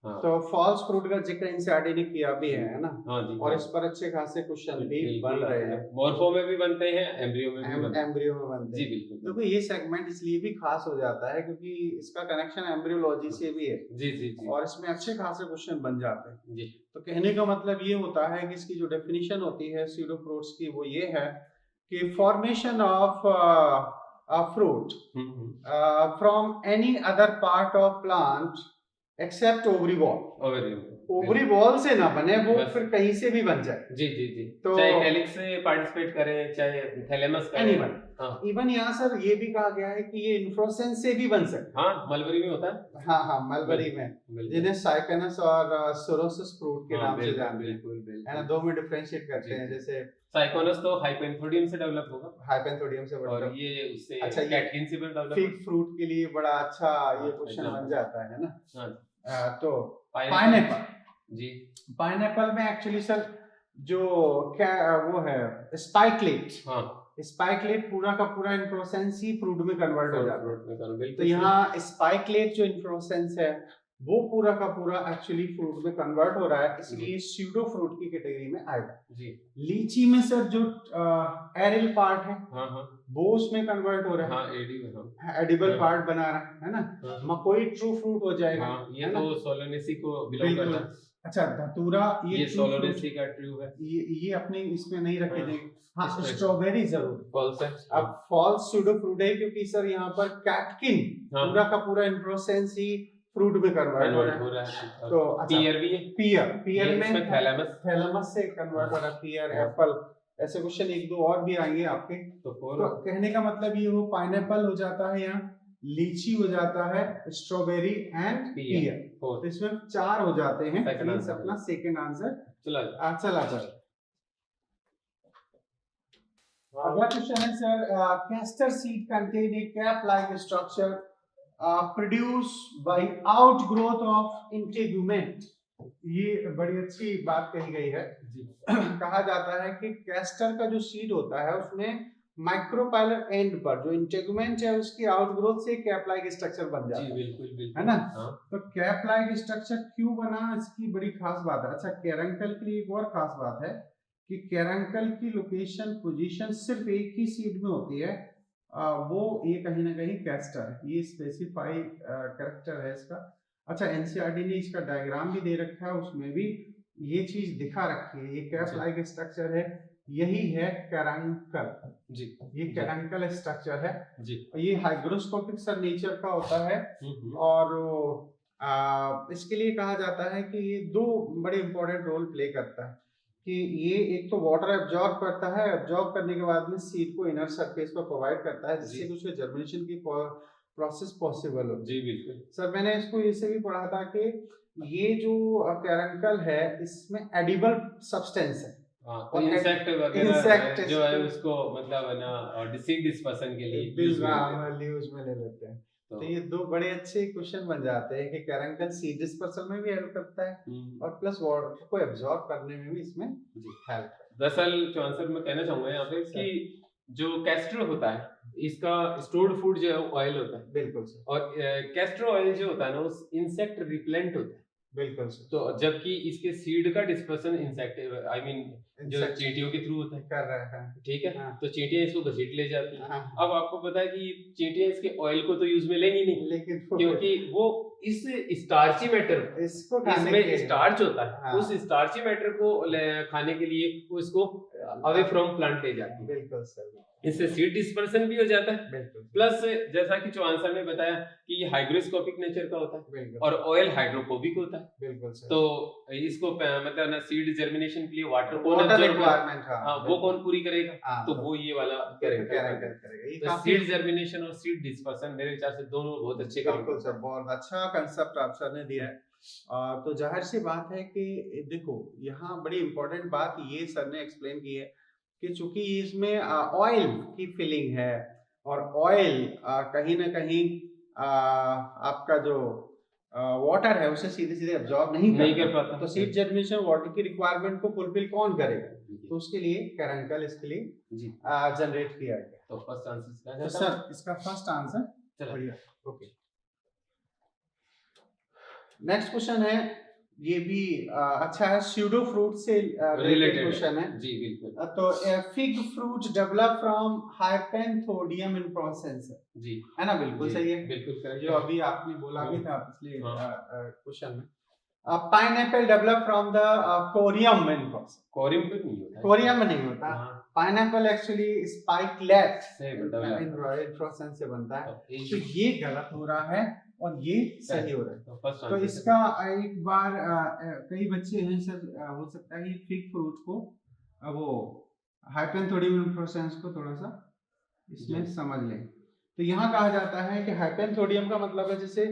हाँ तो फॉल्स फ्रूट का जिक्र एनसीईआरटी ने किया भी है ना, हाँ जी, और हाँ। इस पर अच्छे खासे क्वेश्चन भी बन बिल्कुल, रहे हैं, मॉर्फो में भी बनते हैं, एम्ब्रियो में भी बनते हैं। एम्ब्रियो में बनते जी हैं। बिल्कुल। देखो ये सेगमेंट इसलिए भी खास हो जाता है क्योंकि इसका कनेक्शन एम्ब्रियोलॉजी से भी है, जी जी जी और इसमें अच्छे खासे क्वेश्चन बन जाते हैं। जी। तो कहने का मतलब ये होता है कि इसकी जो डेफिनेशन होती है स्यूडोफ्रूट्स की, वो ये है कि formation of fruit from any other part of plant except ovary wall। Ovary wall से ना बने वो, बस। फिर कहीं से भी बन जाए। जी जी जी। तो चाहे कैलिक्स से पार्टिसिपेट करे, चाहे थैलेमस करे। एनीवन। हाँ इवन यहाँ सर ये भी कहा गया है कि ये इन्फ्लोरेसेंस से भी बन सकता है। हाँ, मलबरी में होता है। हाँ हाँ, मलबरी में, जिन्हें साइकनस और सोरोसिस फ्रूट के हाँ, नाम से बिल्कुल जानते हैं, बिल्कुल है ना, बिल्कुल। दो में डिफरेंशिएट करते जी, हैं। जी। जैसे साइकोनस तो हाइपेंथोडियम से डेवलप होगा, हाइपेंथोडियम से और बढ़ता, ये उससे अच्छा, ये कैटकिन से भी डेवलप फिग होगा। फ्रूट के लिए बड़ा अच्छा ये हाँ, क्वेश्चन example। बन जाता है ना। हाँ तो पाइनएप्पल। पाइनएप्पल, जी पाइनएप्पल में एक्चुअली सर जो क्या वो है स्पाइकलेट, हाँ, स्पाइकलेट पूरा का पूरा इन्फ्लोरेसेंस ही फ्रूट में कन्वर्ट हो जाता है। फ्रूट में करो, तो बिल्कुल। यहाँ स्पाइकलेट जो इन्फ्लोरेसेंस है वो पूरा का पूरा एक्चुअली फ्रूट में कन्वर्ट हो रहा है, इसलिए स्यूडो फ्रूट की कैटेगरी में आएगा। जी लीची में सर जो एरिल पार्ट है हाँ हाँ वो उसमें कन्वर्ट हो रहा है, हाँ, एडी में हाँ एडिबल हाँ। पार्ट बना रहा है ना। हाँ। मकोई ट्रू फ्रूट हो जाएगा, हाँ, ये है ना। तो सोलोनेसी को बिलोंग बिल्कुल। करता है। अच्छा, धतूरा ये ये ट्रू फ्रूट, सोलोनेसी का ट्रू है। ये अपने इसमें नहीं रखे हाँ। जाएंगे। हाँ, इसमें- स्ट्रॉबेरी जरूर। फॉल्स है। अब फॉल्स सूडो फ्रूट है क्योंकि सर यहाँ पर कैटकिन हाँ। पूरा का पूरा इन्फ्लोरेसेंस ही फ्रूट में कन्वर्ट हो रहा है। तो अच्छा, पियर भी है। पियर में इसमें थैलेमस थैलेमस से कन्वर्ट हो रहा है, पियर, एप्पल, ऐसे क्वेश्चन एक दो और भी आएंगे आपके। तो तो कहने का मतलब ये हो, पाइनएप्पल हो जाता है यहाँ, लीची हो जाता है, स्ट्रॉबेरी एंड पियर। तो इसमें 4 हो जाते हैं, मींस अपना सेकंड आंसर चला सर। अगला क्वेश्चन है sir, castor seed contain A cap like structure produce by outgrowth of integument. ये बड़ी अच्छी बात कही गई है। कहा जाता है कि कैस्टर का जो सीड होता है उसमें माइक्रोपाइलर एंड पर जो इंटेगुमेंट है उसकी आउटग्रोथ से कैप लाइक स्ट्रक्चर बन जाता है। बिल्कुल बिल्कुल, है ना। हाँ। तो कैप लाइक स्ट्रक्चर क्यों बना, इसकी बड़ी खास बात है। अच्छा, कैरंकल के लिए एक और खास बात है कि कैरंकल की लोकेशन पोजीशन सिर्फ एक ही सीड में होती है, वो ये कहीं ना कहीं कैस्टर है, ये स्पेसिफाई कैरेक्टर है इसका। अच्छा, एनसीईआरटी ने इसका डायग्राम भी दे रखा है, उसमें भी ये चीज दिखा रखी है। ये कैप लाइक स्ट्रक्चर है, यही है कैरंकल जी। ये कैरंकल स्ट्रक्चर है जी। ये हाइग्रोस्कोपिक सर नेचर का होता है, और इसके लिए कहा जाता है कि ये 2 बड़े इंपॉर्टेंट रोल प्ले करता है कि ये एक तो वाटर एब्जॉर्ब करता है, एब्जॉर्ब करने के बाद में सीड को इनर सरफेस पर प्रोवाइड करता है जिससे कि उसके जर्मिनेशन की प्रोसेस पॉसिबल हो। जी बिल्कुल सर, मैंने इसको इससे भी पढ़ा था कि ये जो कैरंकल है इसमें एडिबल सब्सटेंस है। तो इंसेक्ट वगैरह जो है उसको मतलब है ना सीड डिस्पर्सन के लिए यूज में ले लेते हैं। तो ये 2 बड़े अच्छे क्वेश्चन बन जाते हैं कि कैरंकल सीड डिस्पर्सन में भी हेल्प करता है और प्लस वाटर को एब्जॉर्ब करने में भी इसमें हेल्प करता है। दरअसल जो आंसर मैं कहना चाहूंगा यहाँ पे कि जो कैस्टर होता है इसका स्टोर्ड फूड जो है ऑयल होता है। बिल्कुल सर। और कैस्टर ऑयल जो होता है ना उस इंसेक्ट रिपेलेंट होता है। बिल्कुल सर। तो जबकि इसके सीड का डिस्पर्सन इंसेक्ट आई मीन जो चींटियों के थ्रू होता है कर रहा है, ठीक है। हाँ। तो चींटियां इसको घसीट ले जाती हैं। हाँ। अब आपको पता है कि चींटियां इसके ऑयल को तो यूज में लेंगी नहीं, लेकिन क्योंकि वो इस स्टार्ची मैटर इसको इसमें स्टार्च होता है। हाँ। उस स्टार्ची मैटर को खाने के लिए वो इसको अवे फ्रॉम प्लांट ले जाती है। बिल्कुल सर। इससे सीड डिस्पर्सन भी हो जाता है। बिल्कुल। प्लस जैसा कि जो आंसर में बताया कि ये हाइग्रोस्कोपिक नेचर का होता है और ऑयल हाइड्रोफोबिक होता है। बिल्कुल सर। तो इसको मतलब ना सीड जर्मिनेशन के लिए वाटर को रिक्वायरमेंट, हाँ, वो कौन पूरी करेगा? तो वो ये वाला करेगा। तो सीड जर्मिनेशन और सीड डिस्पर्सन मेरे विचार से दोनों बहुत अच्छे काम करते हैं। बहुत अच्छा कंसेप्ट आप सर ने दिया है। तो जाहिर सी बात है कि देखो यहाँ बड़ी इंपॉर्टेंट बात ये सर ने एक्सप्लेन की है कि चूंकि इसमें ऑयल की फिलिंग है और ऑयल कहीं ना कहीं आपका जो वाटर है उसे सीधे सीधे एब्जॉर्ब नहीं कर पाता। तो सीड जर्मिनेशन वाटर की रिक्वायरमेंट को फुलफिल कौन करेगा? तो उसके लिए कैरंकल इसके लिए जनरेट किया गया। तो फर्स्ट आंसर सर इसका फर्स्ट आंसर बढ़िया। ओके, नेक्स्ट क्वेश्चन है, ये भी अच्छा है, स्यूडो फ्रूट से रिलेटेड क्वेश्चन है जी बिल्कुल। तो fig fruit develop from hypanthodium in process जी है ना, बिल्कुल जी, सही है, बिल्कुल correct जो है। अभी आपने बोला भी था पिछले हाँ। क्वेश्चन में। Pineapple develop from the corium in process, corium पे नहीं होता है। कोरियम में नहीं होता, हाँ, पाइनएप्पल एक्चुअली स्पाइकलेट से इन develop। प्रोसेस से बनता है, तो तो ये गलत हो रहा है और ये सही हो रहा है। तो फर्स्ट तो इसका एक बार कई बच्चे हैं सर, हो सकता है कि फिग फ्रूट को वो हाइपेंथोडियम प्रोसेस को थोड़ा सा इसमें समझ लें। तो यहाँ कहा जाता है कि हाइपेंथोडियम का मतलब है, जैसे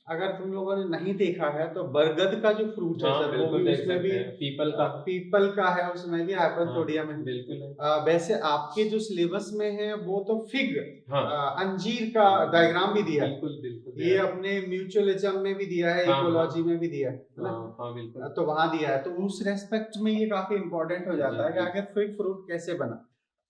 अगर तुम लोगों ने नहीं देखा है तो बरगद का जो फ्रूट है हाँ, सर, वो बिल्कुल भी देख उसमें भी सकते हैं। पीपल का है, उसमें भी हाइपेंथोडियम है। बिल्कुल है। वैसे आपके जो सिलेबस में है वो तो फिग हाँ, अंजीर का डायग्राम भी दिया है, बिल्कुल बिल्कुल ये अपने म्यूचुअलिज्म में भी दिया है, हाँ, इकोलॉजी में भी दिया है ना, हाँ बिल्कुल। तो वहां दिया है, तो उस रेस्पेक्ट में ये काफी इंपॉर्टेंट हो जाता है कि आगे फिग फ्रूट कैसे बना।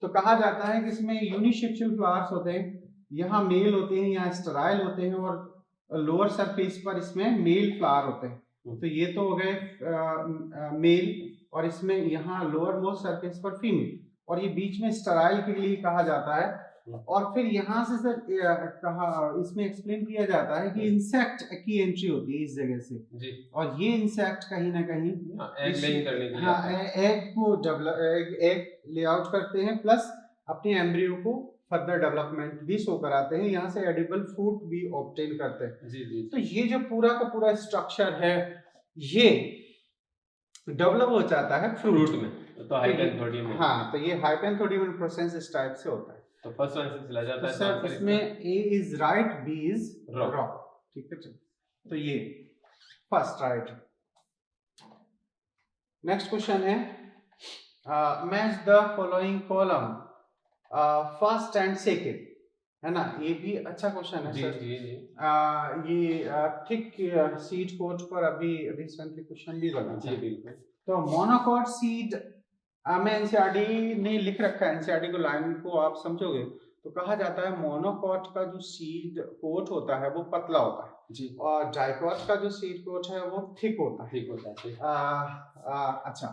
तो कहा जाता है कि इसमें यूनिसेक्सुअल फ्लावर्स होते हैं, यहाँ मेल होते हैं, यहाँ स्टेराइल होते हैं, और लोअर सरफेस पर इसमें मेल फ्लावर होते हैं। तो ये तो हो गए मेल, और इसमें यहाँ लोअर मोस्ट सरफेस पर फीमेल, और ये बीच में स्टेराइल के लिए कहा जाता है। और फिर यहाँ से सर कहा, इसमें एक्सप्लेन किया जाता है कि इंसेक्ट की एंट्री होती है इस जगह से जी, और ये इंसेक्ट कहीं ना कहीं एग लेइंग करने के लिए हाँ आता है। एग को डेवलप एग ले आउट करते हैं, प्लस अपने एम्ब्रियो को फर्दर डेवलपमेंट भी शो कराते हैं, यहाँ से एडिबल फूड भी ऑब्टेन करते हैं। जी जी, तो ये जो पूरा का पूरा स्ट्रक्चर है ये डेवलप हो जाता है फ्रूट में, तो हाइपेंथोडियम में। हाँ, तो ये हाइपेंथोडियम प्रोसेस इस टाइप से होता है। तो फर्स्ट आंसर चला जाता है। सर इसमें A is right, B is Wrong। Wrong, ठीक है चलो, तो ये फर्स्ट राइट। नेक्स्ट क्वेश्चन है, match the following column first and second, है ना, ये भी अच्छा क्वेश्चन है जी सर। जी जी, ये थिक सीड कोट पर अभी रिसेंटली क्वेश्चन भी बना जी बिल्कुल। तो मोनोकोट सीड में एनसीईआरटी ने लिख रखा है, एनसीईआरटी को लाइन को आप समझोगे तो कहा जाता है मोनोकोट का जो सीड कोट होता है वो पतला होता है जी, और डाइकोट का जो सीड कोट है वो थिक होता है। ठीक होता है। अच्छा,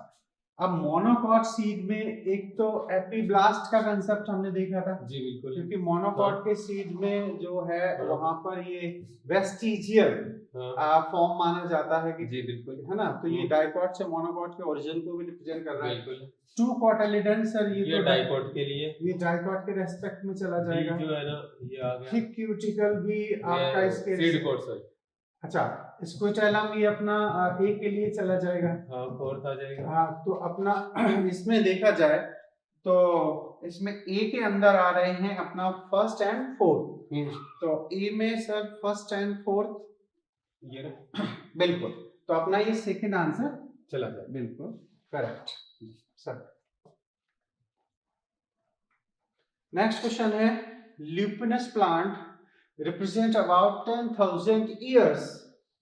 अब मोनोकोट सीड में एक तो एपीब्लास्ट का कंसेप्ट हमने देखा था, जी बिल्कुल, क्योंकि मोनोकोट के सीड में जो है वहां पर ये वेस्टिजियल फॉर्म माना जाता है कि जी बिल्कुल, है ना, तो ये डाइकोट से मोनोकोट के ओरिजिन को भी रिप्रेजेंट कर रहा है। बिल्कुल। टू कोटिलिडन सर, ये तो डाइकोट के लिए, ये डाइकोट के रेस्पेक्ट में चला जाएगा। जो है ना ये आ गया थिक क्यूटिकल भी आपका इसके सीड कोट सर। अच्छा, स्क्विटेलम ये अपना ए के लिए चला जाएगा। हाँ, फोर्थ आ जाएगा। हाँ, तो अपना इसमें देखा जाए तो इसमें ए के अंदर आ रहे हैं अपना फर्स्ट एंड फोर्थ, तो ए में सर फर्स्ट एंड फोर्थ ये बिल्कुल, तो अपना ये सेकंड आंसर चला जाए, बिल्कुल करेक्ट सर। नेक्स्ट क्वेश्चन है, Lupinus plant represent about 10,000 years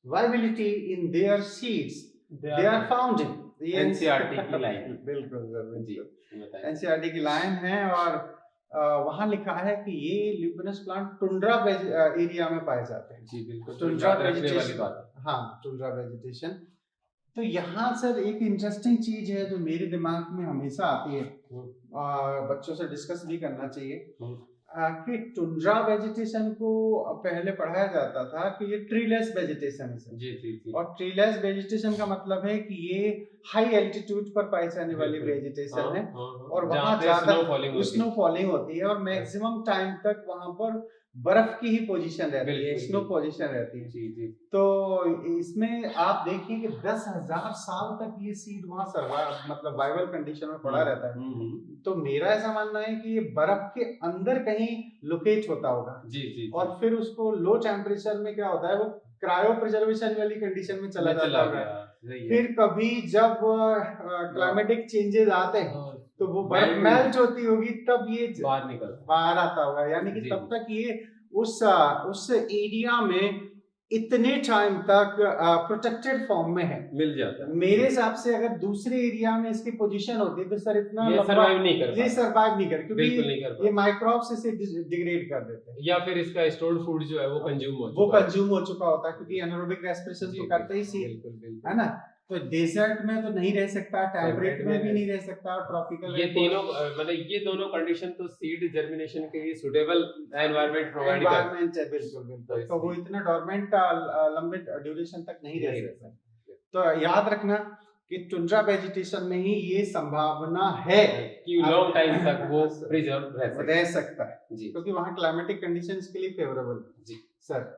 viability in their seeds they are found in NCERT की लाइन। बिल्कुल सर, जी बिल्कुल एनसीईआरटी की लाइन है, और वहां लिखा है कि ये ल्यूपिनस प्लांट टुंड्रा एरिया में पाए जाते हैं। जी बिल्कुल, टुंड्रा वाली वेजिटेशन, बात। हाँ टुंड्रा वेजिटेशन। तो यहाँ सर एक इंटरेस्टिंग चीज है जो मेरे दिमाग में हमेशा आती है, बच्चों से डिस्कस भी करना चाहिए कि टुंड्रा वेजिटेशन को पहले पढ़ाया जाता था कि ये ट्रीलेस वेजिटेशन है। जी जी जी, और ट्रीलेस वेजिटेशन का मतलब है कि ये हाई एल्टीट्यूड पर पाई जाने वाली वेजिटेशन है, और वहाँ ज्यादा स्नो फॉलिंग होती है और मैक्सिमम टाइम तक वहां पर बर्फ की ही पोजीशन रहती है, स्नो पोजीशन रहती है। जी जी, तो इसमें आप देखिए कि 10,000 साल तक ये सीड वहां सर्वाइव मतलब वाइवल कंडीशन में पड़ा रहता है। तो मेरा ऐसा मानना है कि ये बर्फ के अंदर कहीं लोकेट होता होगा। जी जी, और फिर उसको लो टेम्परेचर में क्या होता है, वो क्रायो प्रिजर्वेशन वाली कंडीशन में चला जाता होगा। फिर कभी जब क्लाइमेटिक चेंजेस आते हैं तो वो बर्फ मेल्ट होती होगी, तब ये बाहर आता होगा, यानी कि तब तक ये उस एरिया में इतने टाइम तक प्रोटेक्टेड फॉर्म में है। मिल जाता है। मेरे हिसाब से अगर दूसरे एरिया में इसकी पोजीशन होती तो सर इतना ये सर्वाइव नहीं कर ये पाता। सर्वाइव नहीं कर, बिल्कुल नहीं कर क्योंकि ये पाता। माइक्रोब्स इसे डिग्रेड कर देते हैं, या फिर इसका स्टोर्ड फूड जो है वो कंज्यूम हो वो चुका है। कंज्यूम हो चुका होता है, क्योंकि एनारोबिक रेस्पिरेशन जी, तो करते ही सी बिल्कुल बिल्कुल। है ना। तो डेजर्ट में तो नहीं रह सकता, टेम्परेट में भी में नहीं रह सकता, और ट्रॉपिकल ये तीनों मतलब ये दोनों कंडीशन तो सीड जर्मिनेशन के लिए सुटेबल एनवायरनमेंट प्रोवाइड करता है। एनवायरनमेंट है, बिल्कुल बिल्कुल। तो वो इतना डोरमेंट लंबे ड्यूरेशन तक नहीं रह सकता। तो याद रखना कि टुंड्रा वेजिटेशन में ही ये संभावना है कि लॉन्ग टाइम तक वो प्रिजर्व रह सकता है, जी, क्योंकि वहाँ क्लाइमेटिक कंडीशंस के लिए फेवरेबल जी सर।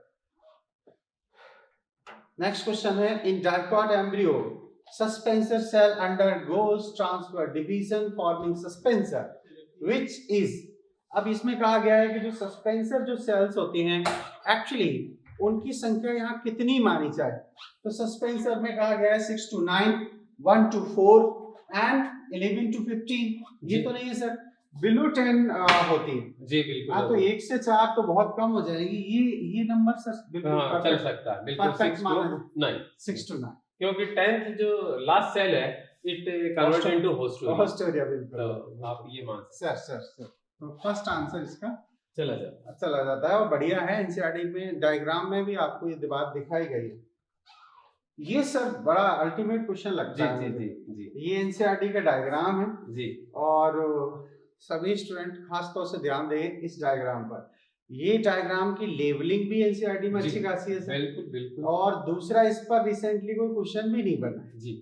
नेक्स्ट क्वेश्चन है, in dicot embryo suspensor cell undergoes transverse division forming suspensor which is. अब इसमें कहा गया है कि जो सस्पेंसर जो सेल्स होती हैं एक्चुअली उनकी संख्या यहाँ कितनी मानी जाए। तो सस्पेंसर में कहा गया है 6 to 9, 1 to 4 एंड 11 to 15। ये तो नहीं है सर, बिलो 10 होती है जी बिल्कुल। हाँ, तो 1 से 4 तो बहुत कम हो जाएगी। ये नंबर सर बिल्कुल चल सकता है, बिल्कुल 6 to 9, 6 to 9, क्योंकि 10th जो लास्ट सेल है इट कन्वर्ट इनटू होस्टोरिया। बिल्कुल, तो आप ये मान सर तो फर्स्ट आंसर इसका चला जाता है, और बढ़िया है। एनसीईआरटी में डायग्राम में भी आपको ये बात दिखाई गई है। ये सर बड़ा अल्टीमेट क्वेश्चन लगता है। जी। ये एनसीईआरटी का डायग्राम है जी, और सभी स्टूडेंट खास तौर से ध्यान दें इस डायग्राम पर। ये डायग्राम की लेवलिंग भी एनसीईआरटी में अच्छी खासी है सर। बिल्कुल। और दूसरा, इस पर रिसेंटली कोई क्वेश्चन भी नहीं बना है जी,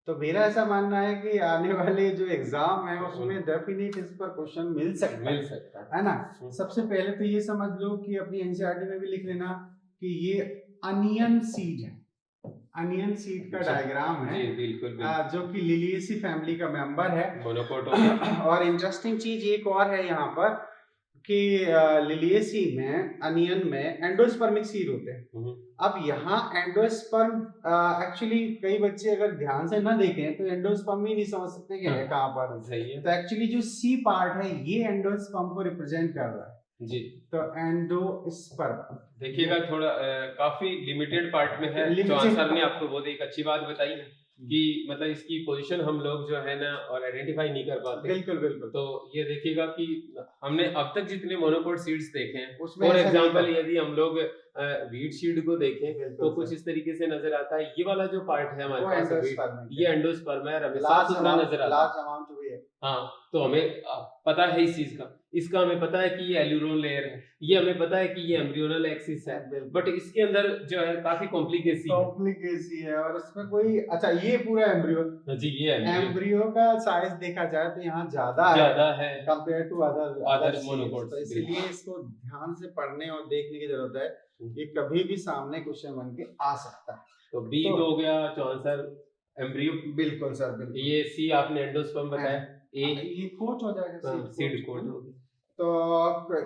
तो मेरा ऐसा मानना है कि आने वाले जो एग्जाम है उसमें डेफिनेट इस पर क्वेश्चन मिल सकता है ना। सबसे पहले तो ये समझ लो कि अपनी एनसीईआरटी में भी लिख लेना कि ये अनियन सीड है, अनियन सीड का डायग्राम है। जी, बिल्कुल। जो कि लिलिएसी फैमिली का मेंबर है। मोनोकोट और इंटरेस्टिंग चीज एक और है यहाँ पर कि लिलिएसी में, अनियन में एंडोस्पर्मिक सीड होते हैं। अब यहाँ एंडोस्पर्म एक्चुअली कई बच्चे अगर ध्यान से ना देखें तो एंडोस्पर्म ही नहीं समझ सकते कि है कहाँ पर। सही है। तो एक्चुअली जो सी पार्ट है ये एंडोस्पर्म को रिप्रेजेंट कर रहा है जी। तो एंडोस्पर्म देखिएगा थोड़ा काफी लिमिटेड पार्ट में है। तो आंसर ने आपको बहुत एक अच्छी बात बताई है कि मतलब इसकी पोजीशन हम लोग जो है ना और आइडेंटिफाई नहीं कर पाते। बिल्कुल। तो ये देखिएगा कि हमने अब तक जितने मोनोकोट सीड्स देखे हैं, उसमें फॉर एग्जांपल यदि हम लोग वीट सीड को देखें तो कुछ सर। इस तरीके से नजर आता है। ये वाला जो पार्ट है हमारे पास एंडोस्पर्म ये एंडोस्पर्म है, हमें साफ सुथरा नजर आता है। लार्ज अमाउंट भी है। हाँ, तो हमें पता है इस चीज का। इसका हमें पता है कि ये एल्यूरोन लेयर है, ये हमें पता है कि ये एम्ब्रियोनल एक्सिस है, बट इसके अंदर जो है काफी कॉम्प्लिकेसी है। और इसमें कोई अच्छा, ये पूरा एम्ब्रियो जी, ये एम्ब्रियो का साइज देखा जाए तो यहाँ ज्यादा है कंपेयर टू अदर मोनोकोट्स। तो इसलिए इसको ध्यान से पढ़ने और देखने की जरूरत है। ये कभी भी सामने क्वेश्चन बन के आ सकता है। तो बी तो हो गया तो आंसर एम्ब्रियो। बिल्कुल सर, बिल्कुल। ये सी आपने एंडोस्पर्म बताया, ए ये कोट हो जाएगा, सीड कोट हो गया। तो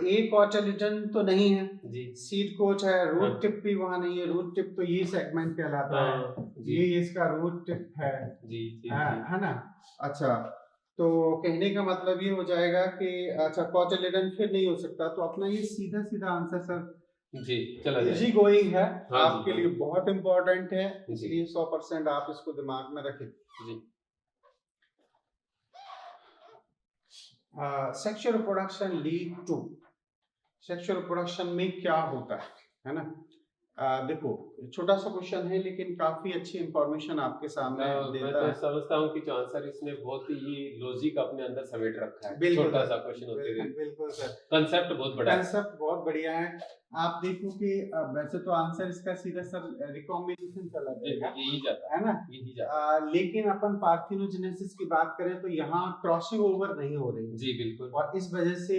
ए कोटिलेडन तो नहीं है जी, सीड कोच है। रूट टिप भी वहां नहीं है। रूट टिप तो ये सेगमेंट कहलाता है, ये इसका रूट टिप है। जी, है ना। अच्छा, तो कहने का मतलब ये हो जाएगा कि अच्छा कोटिलेडन फिर नहीं हो सकता, तो अपना ये सीधा आंसर सर जी चला जाए। इजी गोइंग है। हाँ, आपके लिए बहुत इंपॉर्टेंट है, जी। इसलिए 100% आप इसको दिमाग में रखें। जी। Sexual reproduction lead to, sexual reproduction में क्या होता है ना। देखो छोटा सा क्वेश्चन है लेकिन काफी अच्छी इंफॉर्मेशन आपके सामने देता मैं तो है। समझता हूँ कि जो आंसर इसने बहुत ही लॉजिक अपने अंदर समेट रखा है। बिल्कुल छोटा सा क्वेश्चन होते हुए बिल्कुल सर, कंसेप्ट बहुत बड़ा है। कंसेप्ट बहुत बढ़िया है। आप देखो कि वैसे तो आंसर इसका सीधा सर रिकॉम्बिनेशन चला जाएगा, यही जाता है ना। यही जाता लेकिन अपन पार्थिनोजेनेसिस की बात करें तो यहाँ क्रॉसिंग ओवर नहीं हो रही। जी बिल्कुल। और इस वजह से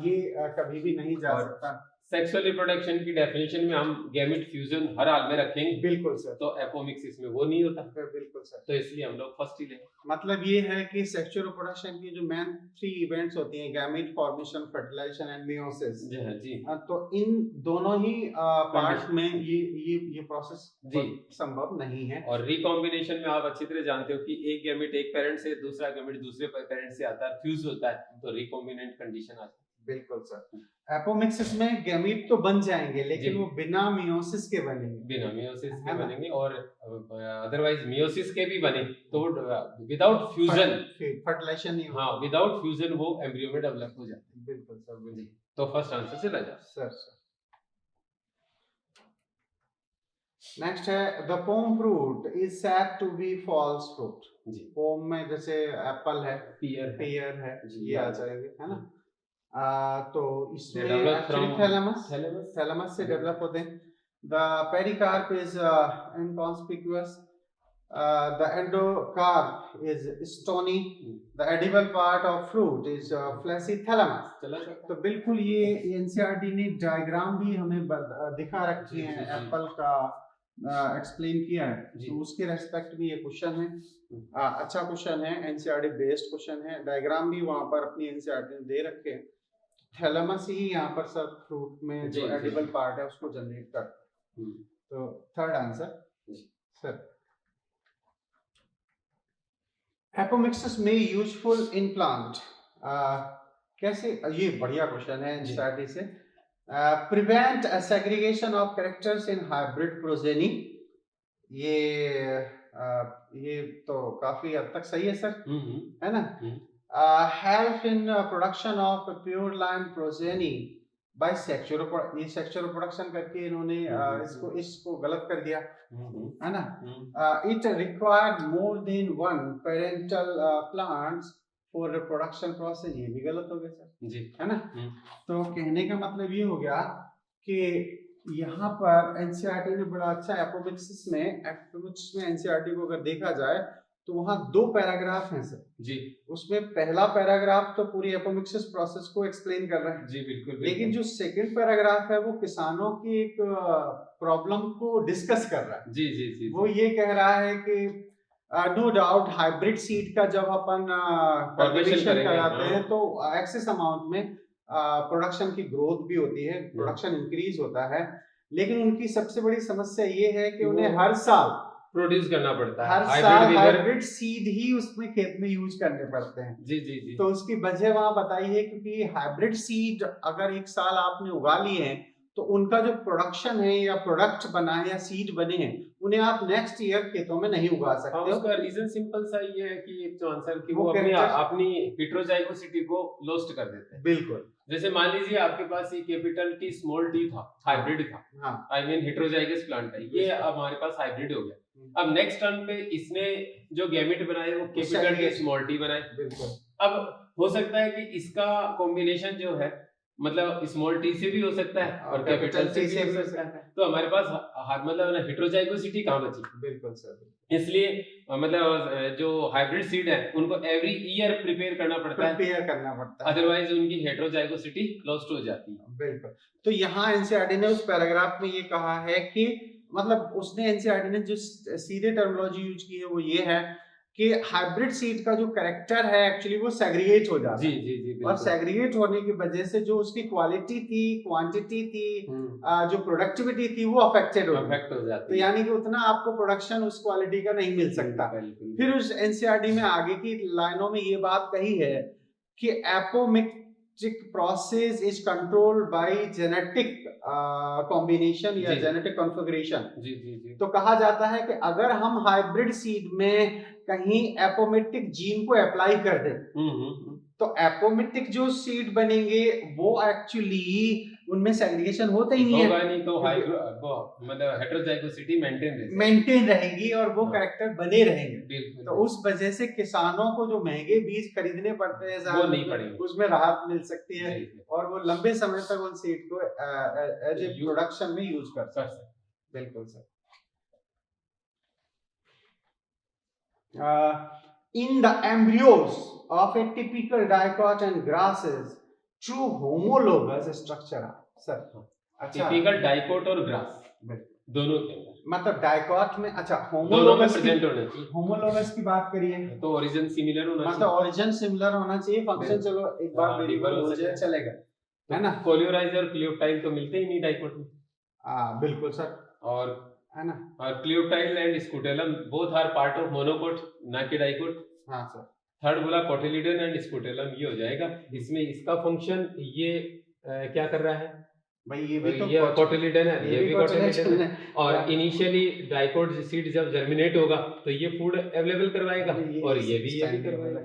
ये कभी भी नहीं जा सकता। सेक्सुअल रिप्रोडक्शन की डेफिनेशन में हम गैमेट फ्यूजन हर हाल में रखेंगे। बिल्कुल सर। तो एपोमिक्सिस में वो नहीं होता। बिल्कुल सर। तो इसलिए हम लोग फर्स्ट ही लेंगे। मतलब ये है कि सेक्सुअल रिप्रोडक्शन की जो मेन 3 इवेंट्स होती हैं, gamete formation, fertilization and meiosis. जी। तो इन दोनों ही पार्ट में ये प्रोसेस जी संभव नहीं है। और रिकॉम्बिनेशन में आप अच्छी तरह जानते हो कि एक गैमेट एक पेरेंट से, दूसरा गैमेट दूसरे पेरेंट से आता है, फ्यूज होता है, तो रिकॉम्बिनेंट कंडीशन आती है। बिल्कुल सर। एपोमिक्सिस में गैमीट तो बन जाएंगे लेकिन जी। वो बिना मियोसिस के बनेंगे। बिना मियोसिस के है ना? बनेंगे, और अदरवाइज मियोसिस के भी बने तो विदाउट फ्यूजन, फर्टिलाइजेशन नहीं हाँ होगा। विदाउट फ्यूजन वो एम्ब्रियो में डेवलप हो जाते हैं। बिल्कुल सर, बिल्कुल। जी, तो फर्स्ट आंसर चला जाए सर नेक्स्ट है the pome fruit is said to be false fruit. जी। पोम में जैसे एप्पल है, पियर है, जी, ये आ जाएंगे, है ना? तो इसमें develop actually from thalamus thalamus. Thalamus से डेवलप होते हैं। The pericarp is inconspicuous, the endocarp is stony, the edible part of fruit is fleshy thalamus। चला जाता तो बिल्कुल ये एनसीईआरटी ने डायग्राम भी हमें दिखा रखी जी, है, जी, जी। एप्पल का एक्सप्लेन किया है, जी। तो उसके रेस्पेक्ट में ये क्वेश्चन है। अच्छा क्वेश्चन है, एनसीईआरटी बेस्ड क्वेश्चन है, डायग्राम भी वहां पर अपनी एनसीईआरटी ने दे रखे हैं। थैलेमस ही यहाँ पर सब फ्रूट में जी, जो जी, एडिबल जी। पार्ट है उसको जनरेट करता है। तो थर्ड आंसर जी। सर। एपोमिक्सिस में यूजफुल इन प्लांट, कैसे? ये बढ़िया क्वेश्चन है एनसीईआरटी से। Prevent segregation of characters in hybrid progeny. ये तो काफी हद तक सही है सर, है ना? Help in production of pure line progeny by sexual, ये सेक्सुअल प्रोडक्शन करके इन्होंने इसको गलत कर दिया, है ना? It required more than one parental plants for reproduction process, ये भी गलत हो गया सर जी, है ना? तो कहने का मतलब ये हो गया कि यहाँ पर एनसीईआरटी ने बड़ा अच्छा एपोमिक्सिस में एनसीईआरटी को अगर देखा जाए तो वहाँ 2 पैराग्राफ हैं सर जी। उसमें पहला पैराग्राफ तो पूरी एपोमिक्सिस प्रोसेस को एक्सप्लेन कर रहा है जी, बिल्कुल, लेकिन जो सेकंड पैराग्राफ है वो किसानों की एक प्रॉब्लम को डिस्कस कर रहा है। जी, जी, जी, वो ये कह रहा है कि नो डाउट हाइब्रिड सीड का जब अपन कल्टीवेशन कराते हैं तो एक्सेस अमाउंट में प्रोडक्शन की ग्रोथ भी होती है, प्रोडक्शन इंक्रीज होता है, लेकिन उनकी सबसे बड़ी समस्या ये है कि उन्हें हर साल प्रोड्यूस करना पड़ता है, हर साल हाइब्रिड सीड ही उसमें खेत में यूज करने पड़ते हैं। जी, जी, जी। तो उसकी वजह वहां बताई है क्योंकि हाइब्रिड सीड अगर एक साल आपने उगा लिए हैं तो उनका जो प्रोडक्शन है या प्रोडक्ट बना है या सीड बने हैं उन्हें आप नेक्स्ट ईयर खेतों में नहीं उगा सकते हो। उसका रीजन सिंपल सा ये है कि एक तो आंसर कि वो वो अपनी हेटेरोजाइगोसिटी को लॉस्ट कर देते हैं। बिल्कुल। जैसे मान लीजिए आपके पास ये कैपिटल टी स्मॉल टी था, हाइब्रिड था, हाँ। आई मीन हेटेरोजाइगस प्लांट है, ये अब हमारे पास हाइब्रिड हो गया। अब नेक्स्ट टर्म पे इसने जो गैमेट बनाए वो कैपिटल टी स्मॉल टी बनाए। बिल्कुल। अब हो सकता है कि इसका कॉम्बिनेशन जो है मतलब स्मॉल टी से भी हो सकता है और कैपिटल टी से भी हो सकता है, तो हमारे पास मतलब हेटेरोजाइगोसिटी कहाँ बची? बिल्कुल सर। इसलिए मतलब जो हाइब्रिड सीड है उनको एवरी ईयर प्रिपेयर करना पड़ता है, अदरवाइज उनकी हेटेरोजाइगोसिटी लॉस्ट हो जाती है। बिल्कुल। तो यहाँ एनसीईआरटी ने उस पैराग्राफ में ये कहा है कि मतलब उसने एनसीईआरटी ने जो सीधे टर्मिनोलॉजी यूज की है वो ये है कि हाइब्रिड सीड का जो कैरेक्टर है एक्चुअली वो सेग्रीगेट हो जाता है। जी, जी, जी, और सेग्रीगेट होने की वजह से जो उसकी क्वालिटी थी, क्वांटिटी थी, जो प्रोडक्टिविटी थी वो अफेक्ट हो जाती है। तो यानी कि उतना आपको प्रोडक्शन उस क्वालिटी का नहीं मिल सकता। फिर उस एनसीईआरटी में आगे की लाइनों में ये बात कही है कि apomictic process is controlled by genetic combination या जेनेटिक कॉन्फ़िगरेशन। जी, जी, जी। तो कहा जाता है कि अगर हम हाइब्रिड सीड में कहीं एपोमिक्टिक जीन को अप्लाई कर दें तो एपोमिक्टिक जो सीड बनेंगे वो एक्चुअली उनमें सेग्रीगेशन होता ही नहीं है, नहीं तो मतलब हेटेरोजाइगोसिटी मेंटेन रहेगी और वो कैरेक्टर बने रहेंगे। तो उस वजह से किसानों को जो महंगे बीज खरीदने पड़ते हैं वो नहीं पड़ेंगे, उसमें राहत मिल सकती है और वो लंबे समय तक उन सीड को एज ए प्रोडक्शन में यूज कर सकते हैं। बिल्कुल sir. In the embryos of a typical dicot and grasses, true homologous structure है सर। अच्छा, टिपिकल डाइकोट और ग्रास दोनों के मतलब डाइकोट में अच्छा होमोलोगस प्रेजेंट होना चाहिए। होमोलोगस की बात करिए तो ओरिजिन सिमिलर होना चाहिए, मतलब ओरिजिन सिमिलर होना चाहिए, फंक्शन चलो एक बार वेरिएबल हो जाए चलेगा, है ना? कोलियोराइज और क्लियोप्टाइल तो मिलते ही नहीं डाइकोट में। बिल्कुल सर। और है ना? और coleoptile and scutellum both are part of monocot, ना कि डाइकोट। हाँ सर। थर्ड बोला कोटिलिडन एंड स्पुटेलम, ये हो जाएगा। इसमें इसका फंक्शन ये क्या कर रहा है भाई ये भी तो ये कोटिलिडन है, ये भी कोटिलिडन है। और यार, इनिशियली डाइकोट सीड जब जर्मिनेट होगा तो ये फूड अवेलेबल करवाएगा और ये भी करवाएगा।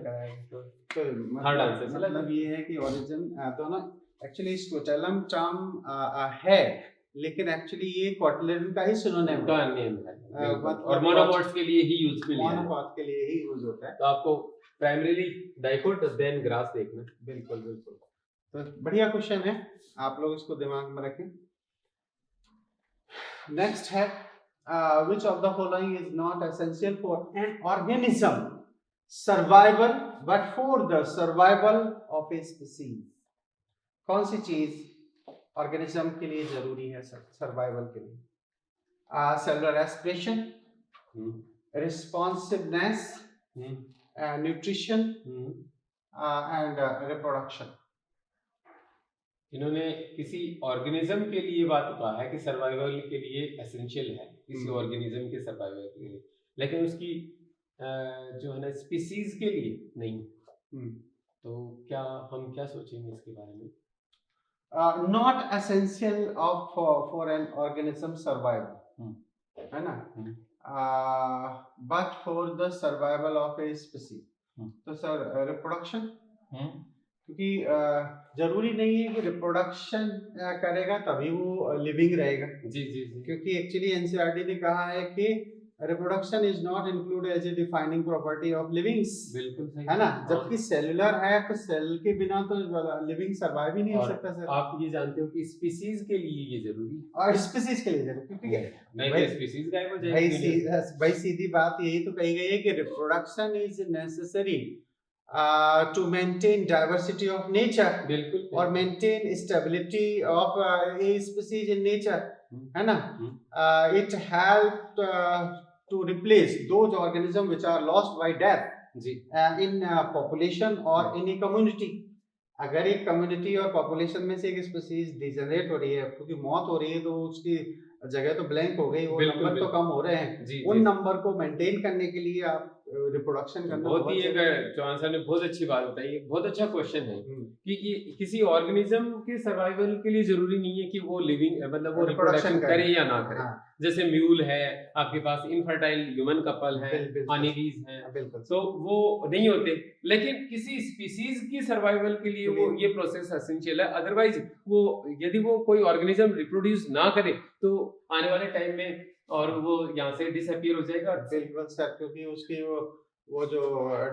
तो थर्ड आंसर मतलब ये है कि ओरिजिन दोनों एक्चुअली स्पुटेलम टर्म है, लेकिन एक्चुअली ये कोटिलिडन का ही सिनोनिम का है, नेम है मतलब और मोनोकॉट्स के लिए ही यूजफुल है, मोनोकॉट के लिए ही यूज होता है। तो आपको प्राइमरीली डाइकोट देन ग्रास देखना। बिल्कुल बिल्कुल, तो बढ़िया क्वेश्चन है, आप लोग इसको दिमाग में रखें। नेक्स्ट है which of the following is not essential for an organism survival but for the survival of a species? कौन सी चीज ऑर्गेनिज्म के लिए जरूरी है सर्वाइवल के लिए? Cellular respiration, responsiveness, nutrition and reproduction. इन्होंने किसी ऑर्गेनिज्म के लिए बात कहा है कि सर्वाइवल के लिए एसेंशियल है किसी ऑर्गेनिज्म के सर्वाइवल के लिए, लेकिन उसकी जो है ना स्पीसीज के लिए नहीं। तो क्या हम क्या सोचेंगे इसके बारे में? Not essential of for an organism survival, है ना, but for the survival of a species. तो सर रिप्रोडक्शन, क्योंकि जरूरी नहीं है कि रिप्रोडक्शन करेगा तभी वो लिविंग रहेगा। जी जी जी, क्योंकि एक्चुअली एनसीईआरटी ने कहा है कि reproduction is not include as a defining property of livings. बिल्कुल सही है ना, जबकि सेलुलर है तो सेल के बिना तो लिविंग सर्वाइव ही नहीं हो सकता सर। आप ये जानते हो कि स्पीसीज के लिए ये जरूरी है और स्पीसीज के लिए जरूरी, क्योंकि नहीं तो स्पीसीज गायब हो जाएगी। भाई सीधी बात यही तो कही गई है कि reproduction is necessary to maintain diversity of nature, बिल्कुल, और maintain stability of a species in nature, है ना। It helped to replace those organisms which are lost by death in population or in a community। अगर एक community और population में से एक स्पीसीज डिजनरेट हो रही है, क्योंकि मौत हो रही है, तो उसकी जगह तो ब्लैंक हो गई, वो नंबर तो कम हो रहे हैं, उन नंबर को मेंटेन करने के लिए आप रिप्रोडक्शन करना बहुत ही एक चौहान साहब ने बहुत अच्छी बात बताई, बहुत अच्छा क्वेश्चन है कि ये किसी ऑर्गेनिज्म के सर्वाइवल के लिए जरूरी नहीं है कि वो लिविंग मतलब वो रिप्रोडक्शन करे या ना करे। जैसे म्यूल है, आपके पास इनफर्टाइल ह्यूमन कपल है, हनीबीज हैं, तो वो नहीं होते, लेकिन किसी स्पीसीज की सर्वाइवल के लिए वो ये प्रोसेस एसेंशियल है। अदरवाइज वो यदि वो कोई ऑर्गेनिज्म रिप्रोड्यूस ना करे तो आने वाले टाइम में और वो यहाँ से डिसअपीयर हो जाएगा। बिल्कुल सर, क्योंकि उसकी वो जो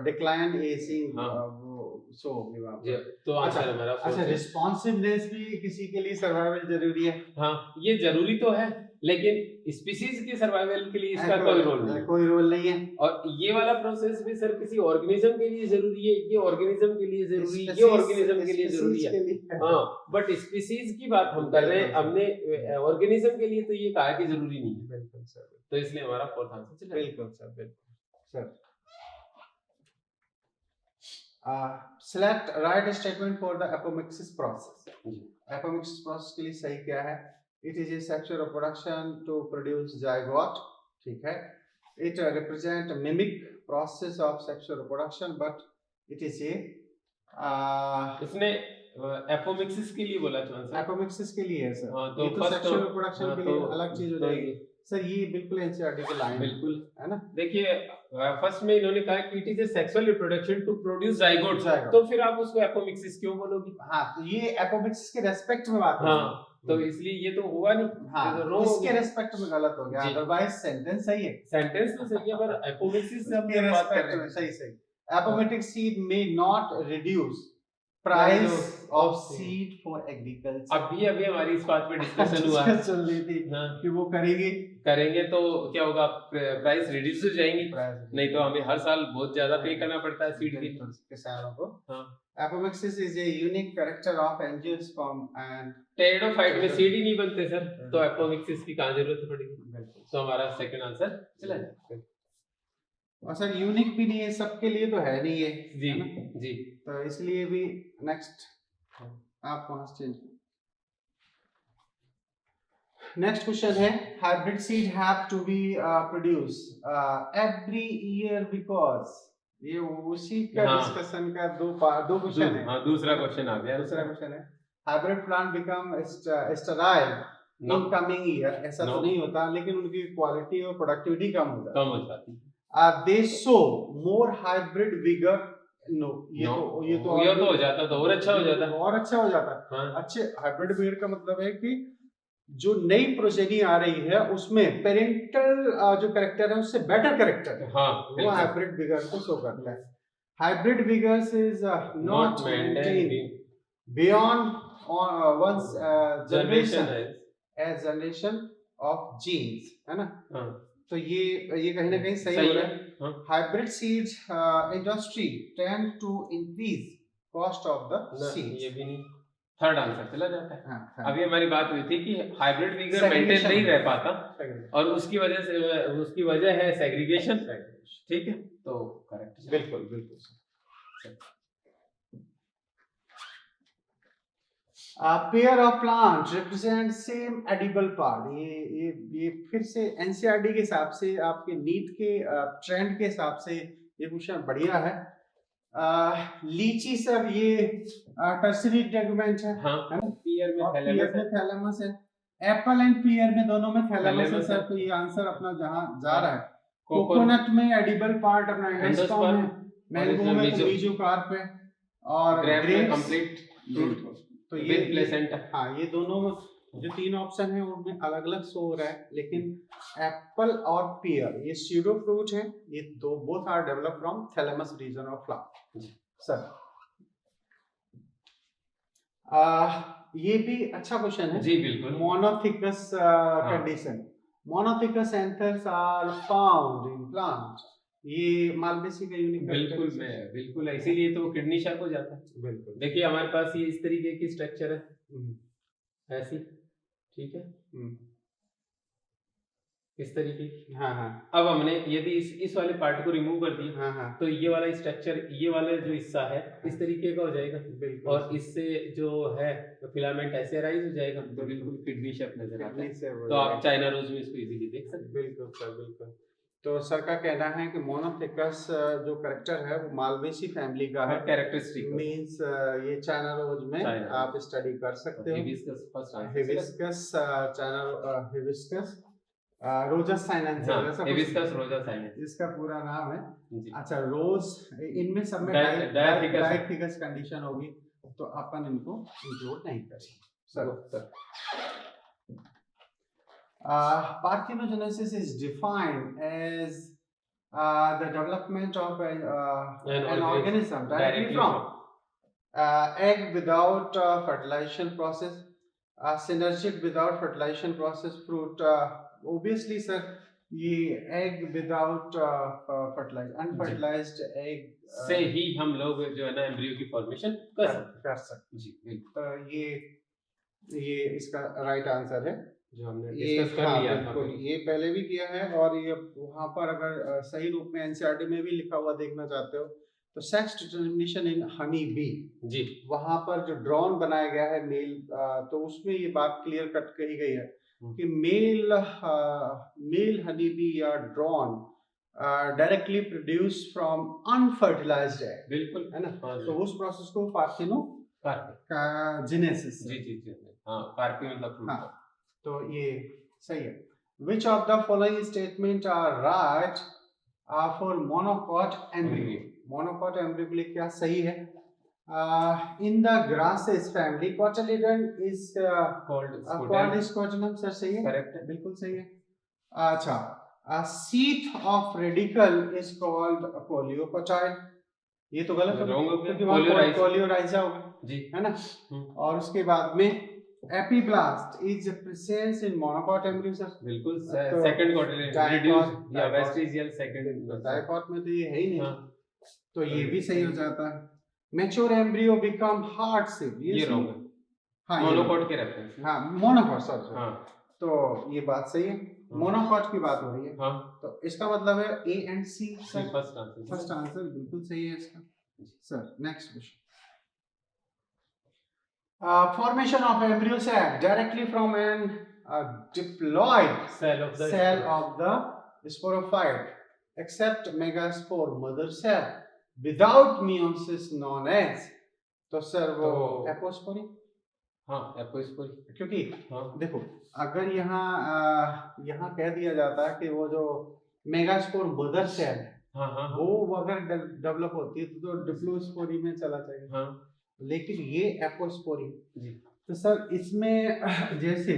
डिक्लाइन एजिंग सो होगी वहाँ पे। तो अच्छा रिस्पॉन्सिवनेस भी किसी के लिए सर्वाइवल जरूरी है? हाँ, ये जरूरी तो है, लेकिन स्पीसीज के सर्वाइवल के लिए इसका कोई रोल नहीं है, कोई रोल नहीं है। और ये वाला प्रोसेस भी सर किसी ऑर्गेनिज्म के लिए जरूरी है, ये ऑर्गेनिज्म के लिए जरूरी है, ये ऑर्गेनिज्म के लिए जरूरी है। हाँ, बट स्पीसीज की बात हम कर रहे हैं, हमने ऑर्गेनिज्म के लिए तो ये कहा कि जरूरी नहीं है। बिल्कुल सर, तो इसलिए हमारा फोर्थ आंसर चला। बिल्कुल सर, बिल्कुल sir. Select right statement for the apomixis process। apomixis process के लिए सही क्या है? It is a sexual reproduction to produce zygote, ठीक है। It represent mimic process of sexual reproduction, but it is a इसने एपोमिक्सिस के लिए बोला था सर। एपोमिक्सिस के लिए है सर। तो ये तो सेक्सुअल रिप्रोडक्शन के लिए अलग चीज हो जाएगी सर। ये बिल्कुल एनसीईआरटी के लाइन बिल्कुल है ना। देखिए फर्स्ट में इन्होंने कहा कि it is a sexual reproduction to produce zygote, तो फिर आप उसको एपोमिक्सिस क्यों बोलोगे? हाँ, तो ये एपोमिक्सिस के रेस्पेक्ट में बात है। हाँ, तो इसलिए ये तो हुआ नहीं। हाँ, तो इसके रेस्पेक्ट में गलत हो गया, अदरवाइज सेंटेंस सही है। सेंटेंस तो सही है, पर एपोमिक्सिस से हम बात कर रहे हैं। सही। Apomictic seed may not reduce price of seed for agriculture. अभी हमारी इस बात पे डिस्कशन हुआ है, चल रही थी कि वो करेंगे तो क्या होगा, प्राइस रिड्यूस हो जाएंगी, नहीं तो हमें हर साल बहुत ज्यादा पे करना पड़ता है सीड की किसानों को। Apomixis is a unique character of angiosperm and pteridophyte में सीड ही नहीं बनते सर, तो एपोमिक्सिस की कहां जरूरत पड़ेगी? तो हमारा सेकंड आंसर चला जाए। और सर यूनिक भी नहीं है, सबके लिए तो है नहीं है जी जी, तो इसलिए भी नेक्स्ट आप वहां से चेंज। नेक्स्ट क्वेश्चन है hybrid seed have to be produce every year because ये उसी का हाँ। डिस्कशन का दो क्वेश्चन है। हाँ, दूसरा क्वेश्चन आ गया। दूसरा क्वेश्चन है hybrid plant become sterile in coming year, ऐसा तो नहीं होता, लेकिन उनकी क्वालिटी और प्रोडक्टिविटी कम हो जाती है। कम हो जाती है। They show more hybrid vigour, no ये तो हो जाता तो और अच्छा हो जाता। और अच्छा हो जाता। हाँ। अच्छे हाइब्रिड विगर का मतलब है कि जो नई प्रोजेनी आ रही है उसमें पेरेंटल जो कैरेक्टर है उससे बेटर कैरेक्टर है, हाँ, वो हाइब्रिड विगर को शो करता है। Hybrid vigours is not maintained beyond once generation as generation of genes, है ना। हाँ। तो ये कहीं ना कहीं सही हो रहा है। Hybrid seeds industry tend to increase cost of the seeds. ये भी नहीं, थर्ड आंसर चला जाता है। हाँ, अभी हमारी बात हुई थी कि हाइब्रिड विगर मेंटेन नहीं रह पाता और उसकी वजह है सेग्रीगेशन। ठीक है, तो करेक्ट। बिल्कुल बिल्कुल। Pair of plant represent same edible part. ये फिर से एनसीईआरटी के हिसाब से, आपके नीट के ट्रेंड के हिसाब से ये क्वेश्चन बढ़िया है। लीची सर ये टर्सरी टेगमेंट है, हाँ, है ना। पीयर में थैलेमस है। एप्पल एंड पीयर में दोनों में थैलेमस है सर, तो ये आंसर अपना जहां जा रहा है। कोकोनट में एडिबल पार्ट अपना एंडोस्पर्म है, मैंगो में तो मेसोकार्प है, और ग्रेप्स कंप्लीट फ्रूट। तो ये प्लेसेंटा। हाँ, ये दोनों जो तीन ऑप्शन है उनमें अलग अलग शो हो रहा है, लेकिन एप्पल और पीयर ये स्यूडो फ्रूट है, ये दो both are develop from thalamus region of flower. Sir ये भी अच्छा क्वेश्चन है। जी बिल्कुल। Monothecous condition, monothecous anthers are found in plant, ये मालवेसी का यूनिक। बिल्कुल इसीलिए तो किडनी शक हो जाता है। बिल्कुल, देखिए हमारे पास ये इस तरीके की स्ट्रक्चर है, ऐसी, ठीक है, इस तरीके की। हाँ। अब हमने यदि इस वाले पार्ट को रिमूव कर दिया, हाँ, तो ये वाला स्ट्रक्चर, ये वाला जो हिस्सा है इस तरीके का हो जाएगा, और इससे जो है फिलामेंट ऐसे राइज हो जाएगा, तो बिल्कुल किडनी शेप नजर आता है। तो आप चाइना रोज में इसको इजीली देख सकते हैं। बिल्कुल सर, बिल्कुल। तो सर का कहना है कि मोनोथिकस जो कैरेक्टर है वो मालवेसी फैमिली का है, कैरेक्टरिस्टिक मींस ये चाइना रोज में आप स्टडी कर सकते हो। Hibiscus China hibiscus Rojas sinensis, hibiscus रोजा साइनेंसिस इसका पूरा नाम है। अच्छा, रोज इनमें सब में डायथिकस कंडीशन होगी, तो अपन इनको इंक्लूड नहीं करेंगे sir. Parthenogenesis is defined as the development of an organism directly from egg without fertilization process, synergic without fertilization process fruit. Obviously sir, ये egg without unfertilized egg से ही हम लोग जो है ना एम्ब्रियो की फॉर्मेशन कर सकते जी। ये इसका राइट आंसर है जो हमने डिस्कस कर लिया था। ये पहले भी किया है, और ये वहाँ पर अगर सही रूप में एनसीईआरटी में भी लिखा हुआ देखना चाहते हो तो सेक्स डिटरमिनेशन इन हनी बी जी, वहाँ पर जो ड्रॉन बनाया गया है मेल, तो उसमें ये बात क्लियर कट कही गई है कि मेल हनी बी या drawn directly produce from unfertilised egg. बिल्कुल, है ना। तो उस प्रोसेस को पार्थेनोजेनेसिस जी हाँ, कार्पी मतलब फ्रूट। हाँ, तो ये सही है। Which of the following statement are right for monocot embryo? Monocot embryo के लिए क्या सही है? In the grasses family, cotyledon is called scrotum, sir सही है? Correct है, बिल्कुल सही है। अच्छा, sheath of radicle is called polypeptide, ये तो गलत होगा क्योंकि पोलियोराइजा होगा जी, है ना। और उसके बाद में epiblast is presence in monocot embryo sir. बिल्कुल, सेकंड कोटिलेडन रिड्यूस या वेस्टिजियल सेकंड, डायकॉट में तो ये है ही नहीं, तो ये भी सही हो जाता है। Mature embryo become heart shape, ये रॉन्ग है। हां, मोनोकॉट के रेफरेंस, हां मोनोकॉट सर। हां, तो ये बात सही है, मोनोकॉट की बात हो रही है। हां, तो इसका मतलब है A and C sir. First answer बिल्कुल सही है इसका sir. Next question, formation of embryo sac directly from an diploid cell of the sporophyte except megaspore mother cell, without meiosis known as, तो सर वो तो एपोस्पोरी। हाँ apospory, क्योंकि हाँ देखो अगर यहाँ कह दिया जाता है कि वो जो मेगास्पोर मदर सेल है हाँ हाँ हाँ वो अगर डेवलप होती है तो डिप्लोस्पोरी में चला जाएगा, हाँ लेकिन ये एपोस्पोरी। जी तो सर इसमें जैसे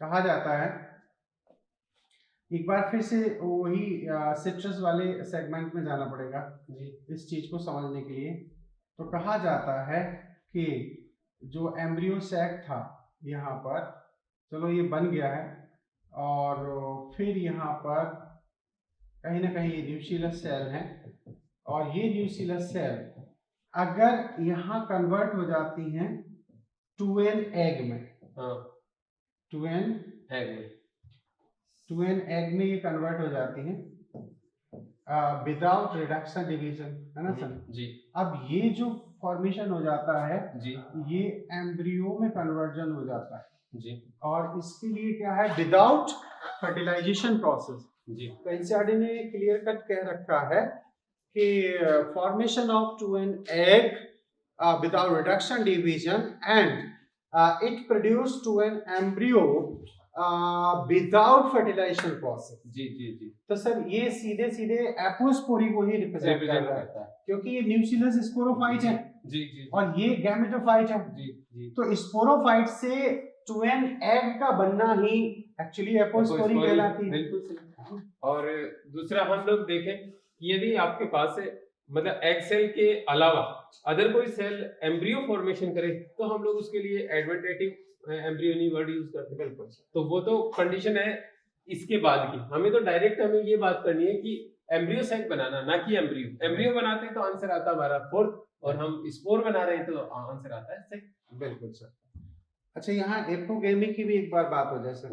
कहा जाता है, एक बार फिर से वही सिट्रस वाले सेगमेंट में जाना पड़ेगा जी इस चीज को समझने के लिए। तो कहा जाता है कि जो एम्ब्रियो सैक था यहाँ पर, चलो ये बन गया है, और फिर यहाँ पर कहीं ना कहीं ये न्यूक्लियस सेल है, और ये न्यूक्लियस सेल अगर यहाँ कन्वर्ट हो जाती हैं टू एन एग में, हाँ टू एन एग में ये कन्वर्ट हो जाती हैं विदाउट रिडक्शन डिवीजन, है ना सर। जी अब ये जो फॉर्मेशन हो जाता है जी ये एम्ब्रियो में कन्वर्जन हो जाता है जी और इसके लिए क्या है, विदाउट फर्टिलाइजेशन प्रोसेस। जी तो एनसीईआरटी ने क्लियर कट कह रखा है कि formation of to an egg without reduction division and it produce to an embryo without fertilization process. जी जी जी तो सर ये सीधे सीधे एपोस्पोरी को ही रिप्रेजेंट करता है, क्योंकि ये न्यूक्लियस स्पोरोफाइट है जी जी और ये गैमेटोफाइट है। जी जी तो स्पोरोफाइट से टू एन एग का बनना ही एक्चुअली एपोस्पोरी कहलाती है। बिल्कुल सही। और दूसरा हम लोग देखें कि यदि आपके पास है मतलब एग सेल के अलावा अदर कोई सेल एम्ब्रियो फॉर्मेशन करे तो हम लोग उसके लिए एडवेंटेटिव एम्ब्रियोनी वर्ड यूज करते हैं। बिल्कुल। तो वो तो कंडीशन है इसके बाद की, हमें तो डायरेक्ट हमें ये बात करनी है कि एम्ब्रियो सेक बनाना, ना कि एम्ब्रियो बनाते हैं तो आंसर आता है हमारा फोर्थ, और हम स्पोर बना रहे हैं तो आंसर आता है सेक। बिल्कुल सर। अच्छा यहाँ एपोगेमी की भी एक बार बात हो जाए सर।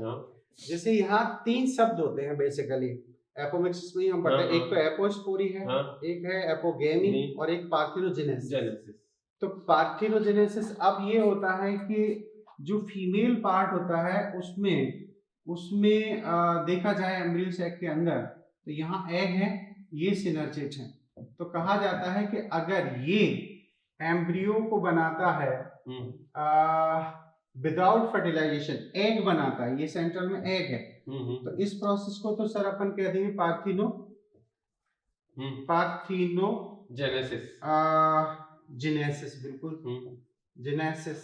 जैसे यहाँ 3 शब्द होते हैं बेसिकली एपोमिक्स में हम पढ़ते हैं, एक तो एपोस्पोरी है, एक है एपोगेमी और एक पार्थिनोजेनेसिस। तो पार्थिनोजेनेसिस अब ये होता है कि जो फीमेल पार्ट होता है उसमें देखा जाए एम्ब्रियो सैक के अंदर, तो यहाँ एग है, ये सिनर्जिड है। तो कहा जाता है कि अगर ये एम्ब्रियो को बनाता है विदाउट फर्टिलाइजेशन, एग बनाता है, ये सेंट्रल में एग है, तो इस प्रोसेस को तो सर अपन कह देंगे जेनेसिस। जेनेसिस, बिल्कुल जेनेसिस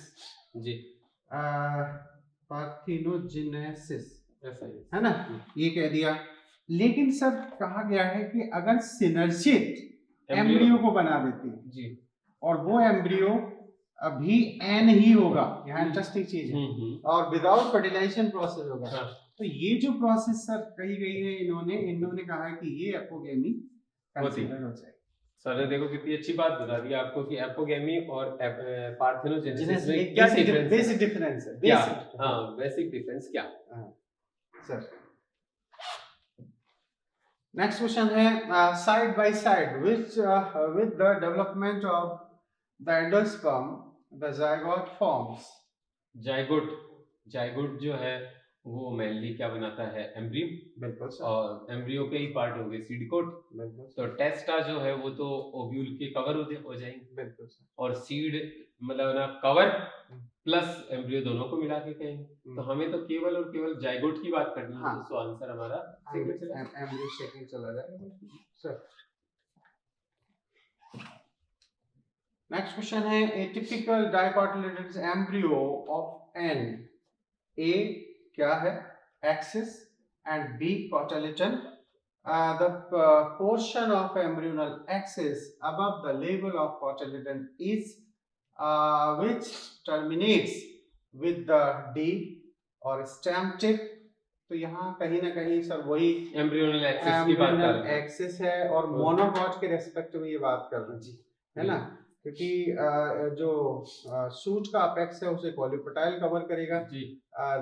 जी, पार्थिनोजेनेसिस है ना, ये कह दिया। लेकिन सर कहा गया है कि अगर सिनर्जिड एम्ब्रियो को बना देती है जी, और वो एम्ब्रियो अभी एन ही होगा, यहाँ इंटरेस्टिंग चीज है, और विदाउट फर्टिलाइजेशन प्रोसेस होगा, तो ये जो प्रोसेस सर कही गई है इन्होंने कहा है कि ये एपोगेमी कंसीडर हो जाएगी। सर ने देखो कितनी अच्छी बात बता दी आपको कि एपोगेमी और पार्थिनोजेनेसिस में क्या बेसिक डिफरेंस है, बेसिक डिफरेंस क्या सर। नेक्स्ट क्वेश्चन है side by side which with the development of the endosperm the zygote forms. Zygote जो है वो मेनली क्या बनाता है, एम्ब्रियो। बिल्कुल सर। और एम्ब्रियो के ही पार्ट हो गए सीड कोट। बिल्कुल। तो टेस्टा जो है वो तो ओव्यूल के कवर हो जाएंगे। बिल्कुल सर। और सीड मतलब ना कवर प्लस एम्ब्रियो दोनों को मिला के कहेंगे, तो हमें तो केवल और केवल जायगोट की बात करनी है। हाँ। तो आंसर हमारा एम्ब्रियो सेकंड चला जाएगा सर। नेक्स्ट क्वेश्चन है a typical dicotyledonous embryo of an, A क्या है axis and B cotyledon, the portion of embryonal axis above the level of cotyledon is which terminates with the D or stem tip। तो यहाँ कहीं ना कहीं sir वही embryonal axis की बात कर रहे हैं, एक्सिस है, और मोनोकॉट के रेस्पेक्ट में ये बात कर रहे हैं जी, है ना, क्योंकि जो सूट का अपेक्स है उसे पॉलीपेटाइल कवर करेगा जी,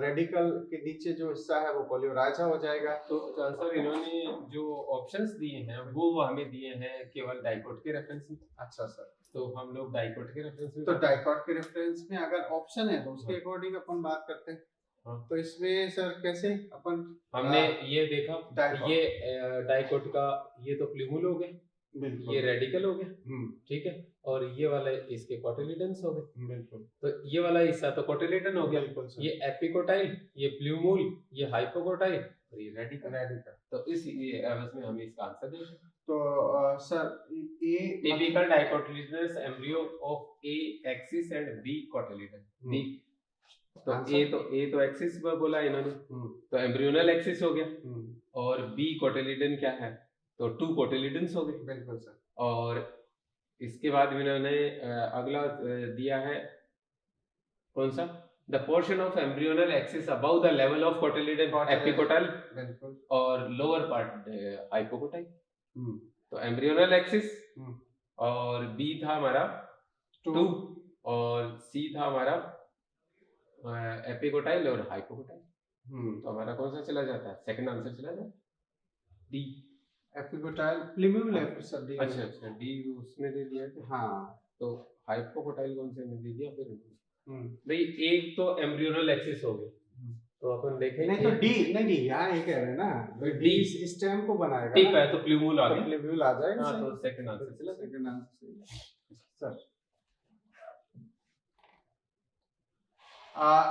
रेडिकल के नीचे जो हिस्सा है वो पॉलीराइजा हो जाएगा। तो आंसर इन्होंने जो ऑप्शंस दिए हैं वो हमें दिए हैं केवल डाइकोट के रेफरेंस में। अच्छा सर, तो हम लोग डाइकोट के रेफरेंस में, तो डाइकोट के रेफरेंस में अगर ऑप्शन है तो उसके अकॉर्डिंग अपन बात करते हैं। हाँ। तो इसमें सर कैसे अपन हमने ये देखा, ये डाइकोट का ये तो प्लूमूल हो गए, बिल्कुल ये रेडिकल हो गया, ठीक है, और ये वाला इसके कोटिलिडन्स हो गए, बिल्कुल तो ये वाला हिस्सा तो कोटिलिडन हो गया, बिल्कुल सर। ये एपिकोटाइल, ये प्लूमूल, ये हाइपोकोटाइल और ये रेडिकल। रेडिकल। तो इस एवज में हम इसका आंसर देंगे। तो सर ये typical dicotyledonous embryo of A axis and B cotyledon. B तो ए तो एक्सिस बोला इन्होंने, तो एम्ब्रियोनल एक्सिस हो गया, और बी कोटिलिडन क्या है, तो 2 कोटिलिडन्स हो गए। बिल्कुल सर। और इसके बाद इन्होंने अगला दिया है कौन सा, the portion of embryonal axis above the level of cotyledon epicotyl, बिल्कुल, और लोअर पार्ट हाइपोकोटाइल। तो एम्ब्रियोनल एक्सिस, और बी था हमारा 2, और सी था हमारा एपिकोटाइल और हाइपोकोटाइल। तो हमारा कौन सा चला जाता है, सेकंड आंसर चला जाता है डी, एपिकोटाइल प्लूमूल है सर। डी, अच्छा अच्छा, डी उसमें दे दिया है। हाँ, तो हाइपोकोटाइल कौन से में दे दिया फिर भाई, एक तो एम्ब्रियोनल एक्सिस हो गया, तो अपन देखें नहीं तो डी, नहीं यहाँ ये कह रहे हैं ना, डी स्टेम को बनाएगा, ठीक है, तो प्लूमूल आ गया, प्लूमूल आ जाएगा। हाँ, तो सेकंड आंसर चला, second answer sir.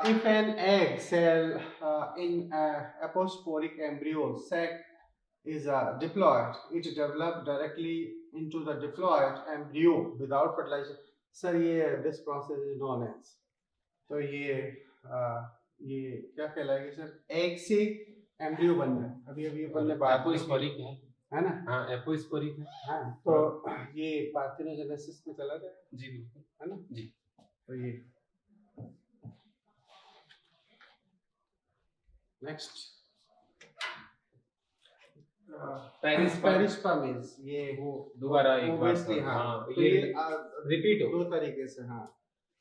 If an egg cell in aposporic embryo sac is diploid, it develops directly into the diploid embryo without fertilization. Sir, this process is known as, तो ये क्या कहलाएगा sir, egg से embryo बन रहा है, अभी अपन ने बात एपोस्पोरिक है ना, हाँ एपोस्पोरिक है, हाँ, तो ये पार्थेनोजेनेसिस में चला जाए जी, बिल्कुल है ना जी। तो ये नेक्स्ट पेरिस्पर्म, ये वो दोबारा एक बार, हाँ, तो ये रिपीट हो 2 तरीके से, हाँ,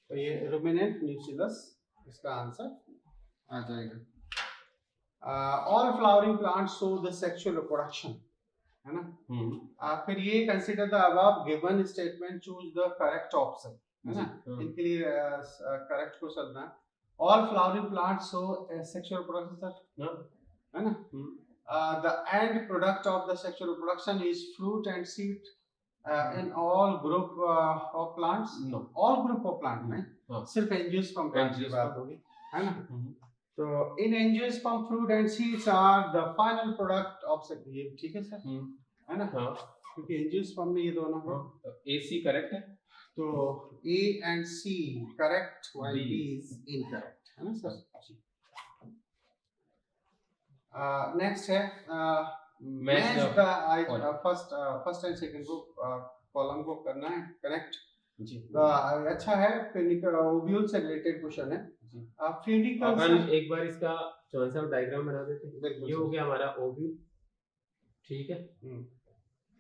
तो ये रुमिनेंट न्यूसिलस इसका आंसर आ जाएगा। All flowering plants show the sexual reproduction, है ना। फिर ये consider the above given statement, choose the correct option, है ना, इनके लिए करेक्ट को चलना है। All flowering plants show sexual reproduction sir, है ना। The end product of the sexual reproduction is fruit and seed in all group of plants. No, all group of plants नहीं, सिर्फ angiosperm plant की बात होगी, है ना। तो in angiosperm fruit and seeds are the final product of sex, ये ठीक है सर, है ना, क्योंकि angiosperm में ये दोनों हैं, तो A C करेक्ट है, तो A and C correct while B is incorrect, है ना सर। नेक्स्ट है match the first and second को कॉलम को करना है कनेक्ट जी। अच्छा है, ओव्यूल से रिलेटेड क्वेश्चन है जी। अपन एक बार इसका चौन सा डायग्राम बना देते हैं। ये हो गया हमारा ओव्यूल, ठीक है।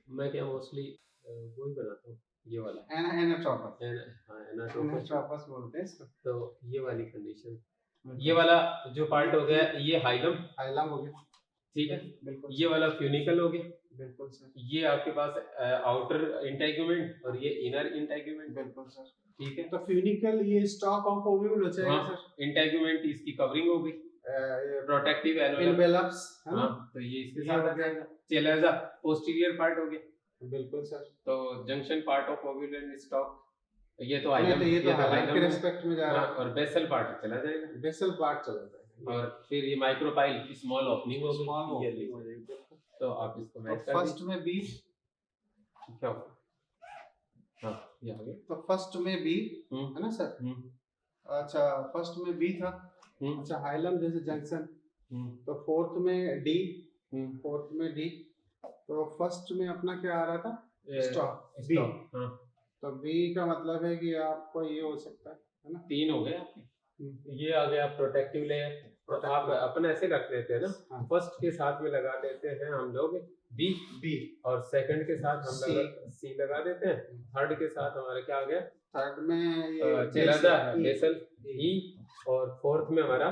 मैं क्या मोस्टली वो ही बनाता हूँ, ये वाला एनाट्रोपस बोलते हैं इसको। तो ये वाली कंडीशन, ये वाला जो पार्ट हो गया ये हाइलम हो गया, ठीक है, बिल्कुल। ये वाला फ्यूनिकल हो गया, बिल्कुल सर। ये आपके पास आउटर इंटेगुमेंट और ये इनर इंटेगुमेंट, बिल्कुल सर, ठीक है। तो फ्यूनिकल ये स्टॉक ऑफ ओव्यूल हो जाएगा सर। इंटेगुमेंट इसकी कवरिंग हो गई, प्रोटेक्टिव एनवेलप्स, है ना, तो ये इसके साथ आ जाएगा। चेलेजा पोस्टीरियर पार्ट हो गया, बिल्कुल सर। तो junction part of ovule and stock, ये तो हाइलम, ये तो हाइलम के रिस्पेक्ट में जा रहा है, और बेसल पार्ट चला जाएगा, बेसल पार्ट चला जाएगा, और फिर ये माइक्रोपाइल स्मॉल ओपनिंग हो गई, तो आप इसको मैच कर फर्स्ट में बी क्या होगा, हाँ ये आ गया, तो फर्स्ट में बी है ना सर। अच्छा, फर्स्ट में बी था, अच्छा हाइलम जैसे जंक्शन, तो फोर्थ में डी, फोर्थ में डी, तो फर्स्ट में अपना क्या आ रहा था, स्टॉक बी, तो बी का मतलब है कि आपको ये हो सकता है ना, 3 हो गए आपके, ये आ गया प्रोटेक्टिव लेयर। तो आप अपन ऐसे रख देते हैं ना, फर्स्ट के साथ में लगा देते हैं हम लोग बी, और सेकंड के साथ हम सी लगा देते हैं, थर्ड के साथ हमारा क्या आ गया, थर्ड में ये चेलाजा बेसल ई, और फोर्थ में हमारा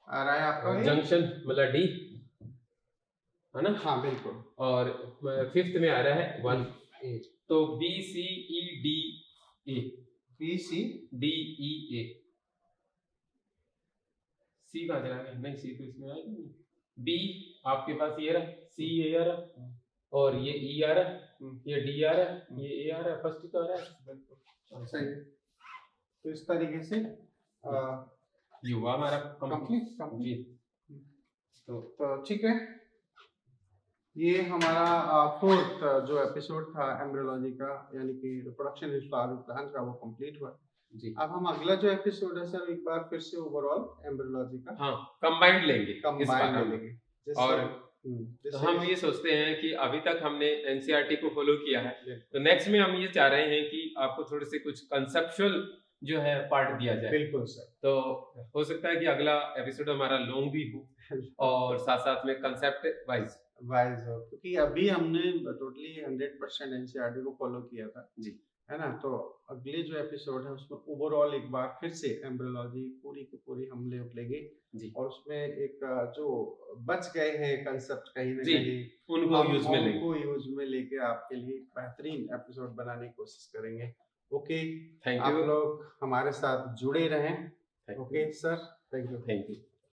आ रहा है आपका जंक्शन मतलब डी, है ना, हाँ बिल्कुल, और फिफ्थ में आ रहा है 1 ए, तो B C E D A, B C D E A, C कहाँ चला गया, नहीं सी तो इसमें आएगा नहीं, बी आपके पास ये रहा, सी ये आ रहा, और ये ई आ रहा, ये डी आ रहा है, ये ए आ रहा है, फर्स्ट तो आ रहा है। सही है। तो इस तरीके से ये हुआ हमारा कंप्लीट जी। तो ठीक है, ये हमारा फोर्थ जो एपिसोड था एम्ब्रियोलॉजी का, यानी कि रिप्रोडक्शन इन फ्लावर प्लांट का, वो कंप्लीट हुआ जी। अब हम अगला जो एपिसोड है सर, एक बार फिर से ओवरऑल एम्ब्रियोलॉजी का हाँ कंबाइंड लेंगे इस बार कंबाइन हम। लेंगे। और तो हम ये सोचते हैं कि अभी तक हमने एनसीईआरटी को फॉलो किया है, तो नेक्स्ट में हम ये चाह रहे हैं कि आपको थोड़े से कुछ कंसेप्चुअल जो है पार्ट दिया जाए। बिल्कुल सर। तो हो सकता है कि अगला एपिसोड हमारा लॉन्ग भी हो और साथ साथ में कंसेप्ट वाइज हो, क्योंकि अभी हमने टोटली 100% एनसीईआरटी को फॉलो किया था जी, है ना। तो अगले जो एपिसोड है उसमें ओवरऑल एक बार फिर से एम्ब्रियोलॉजी पूरी की पूरी हम लेंगे जी, और उसमें एक जो बच गए हैं कंसेप्ट कहीं ना जी, कहीं उनको यूज में लेंगे। उनको यूज में लेके आपके लिए बेहतरीन एपिसोड बनाने की कोशिश करेंगे। ओके, थैंक आप यू, लोग हमारे साथ जुड़े रहें। Okay sir, thank you.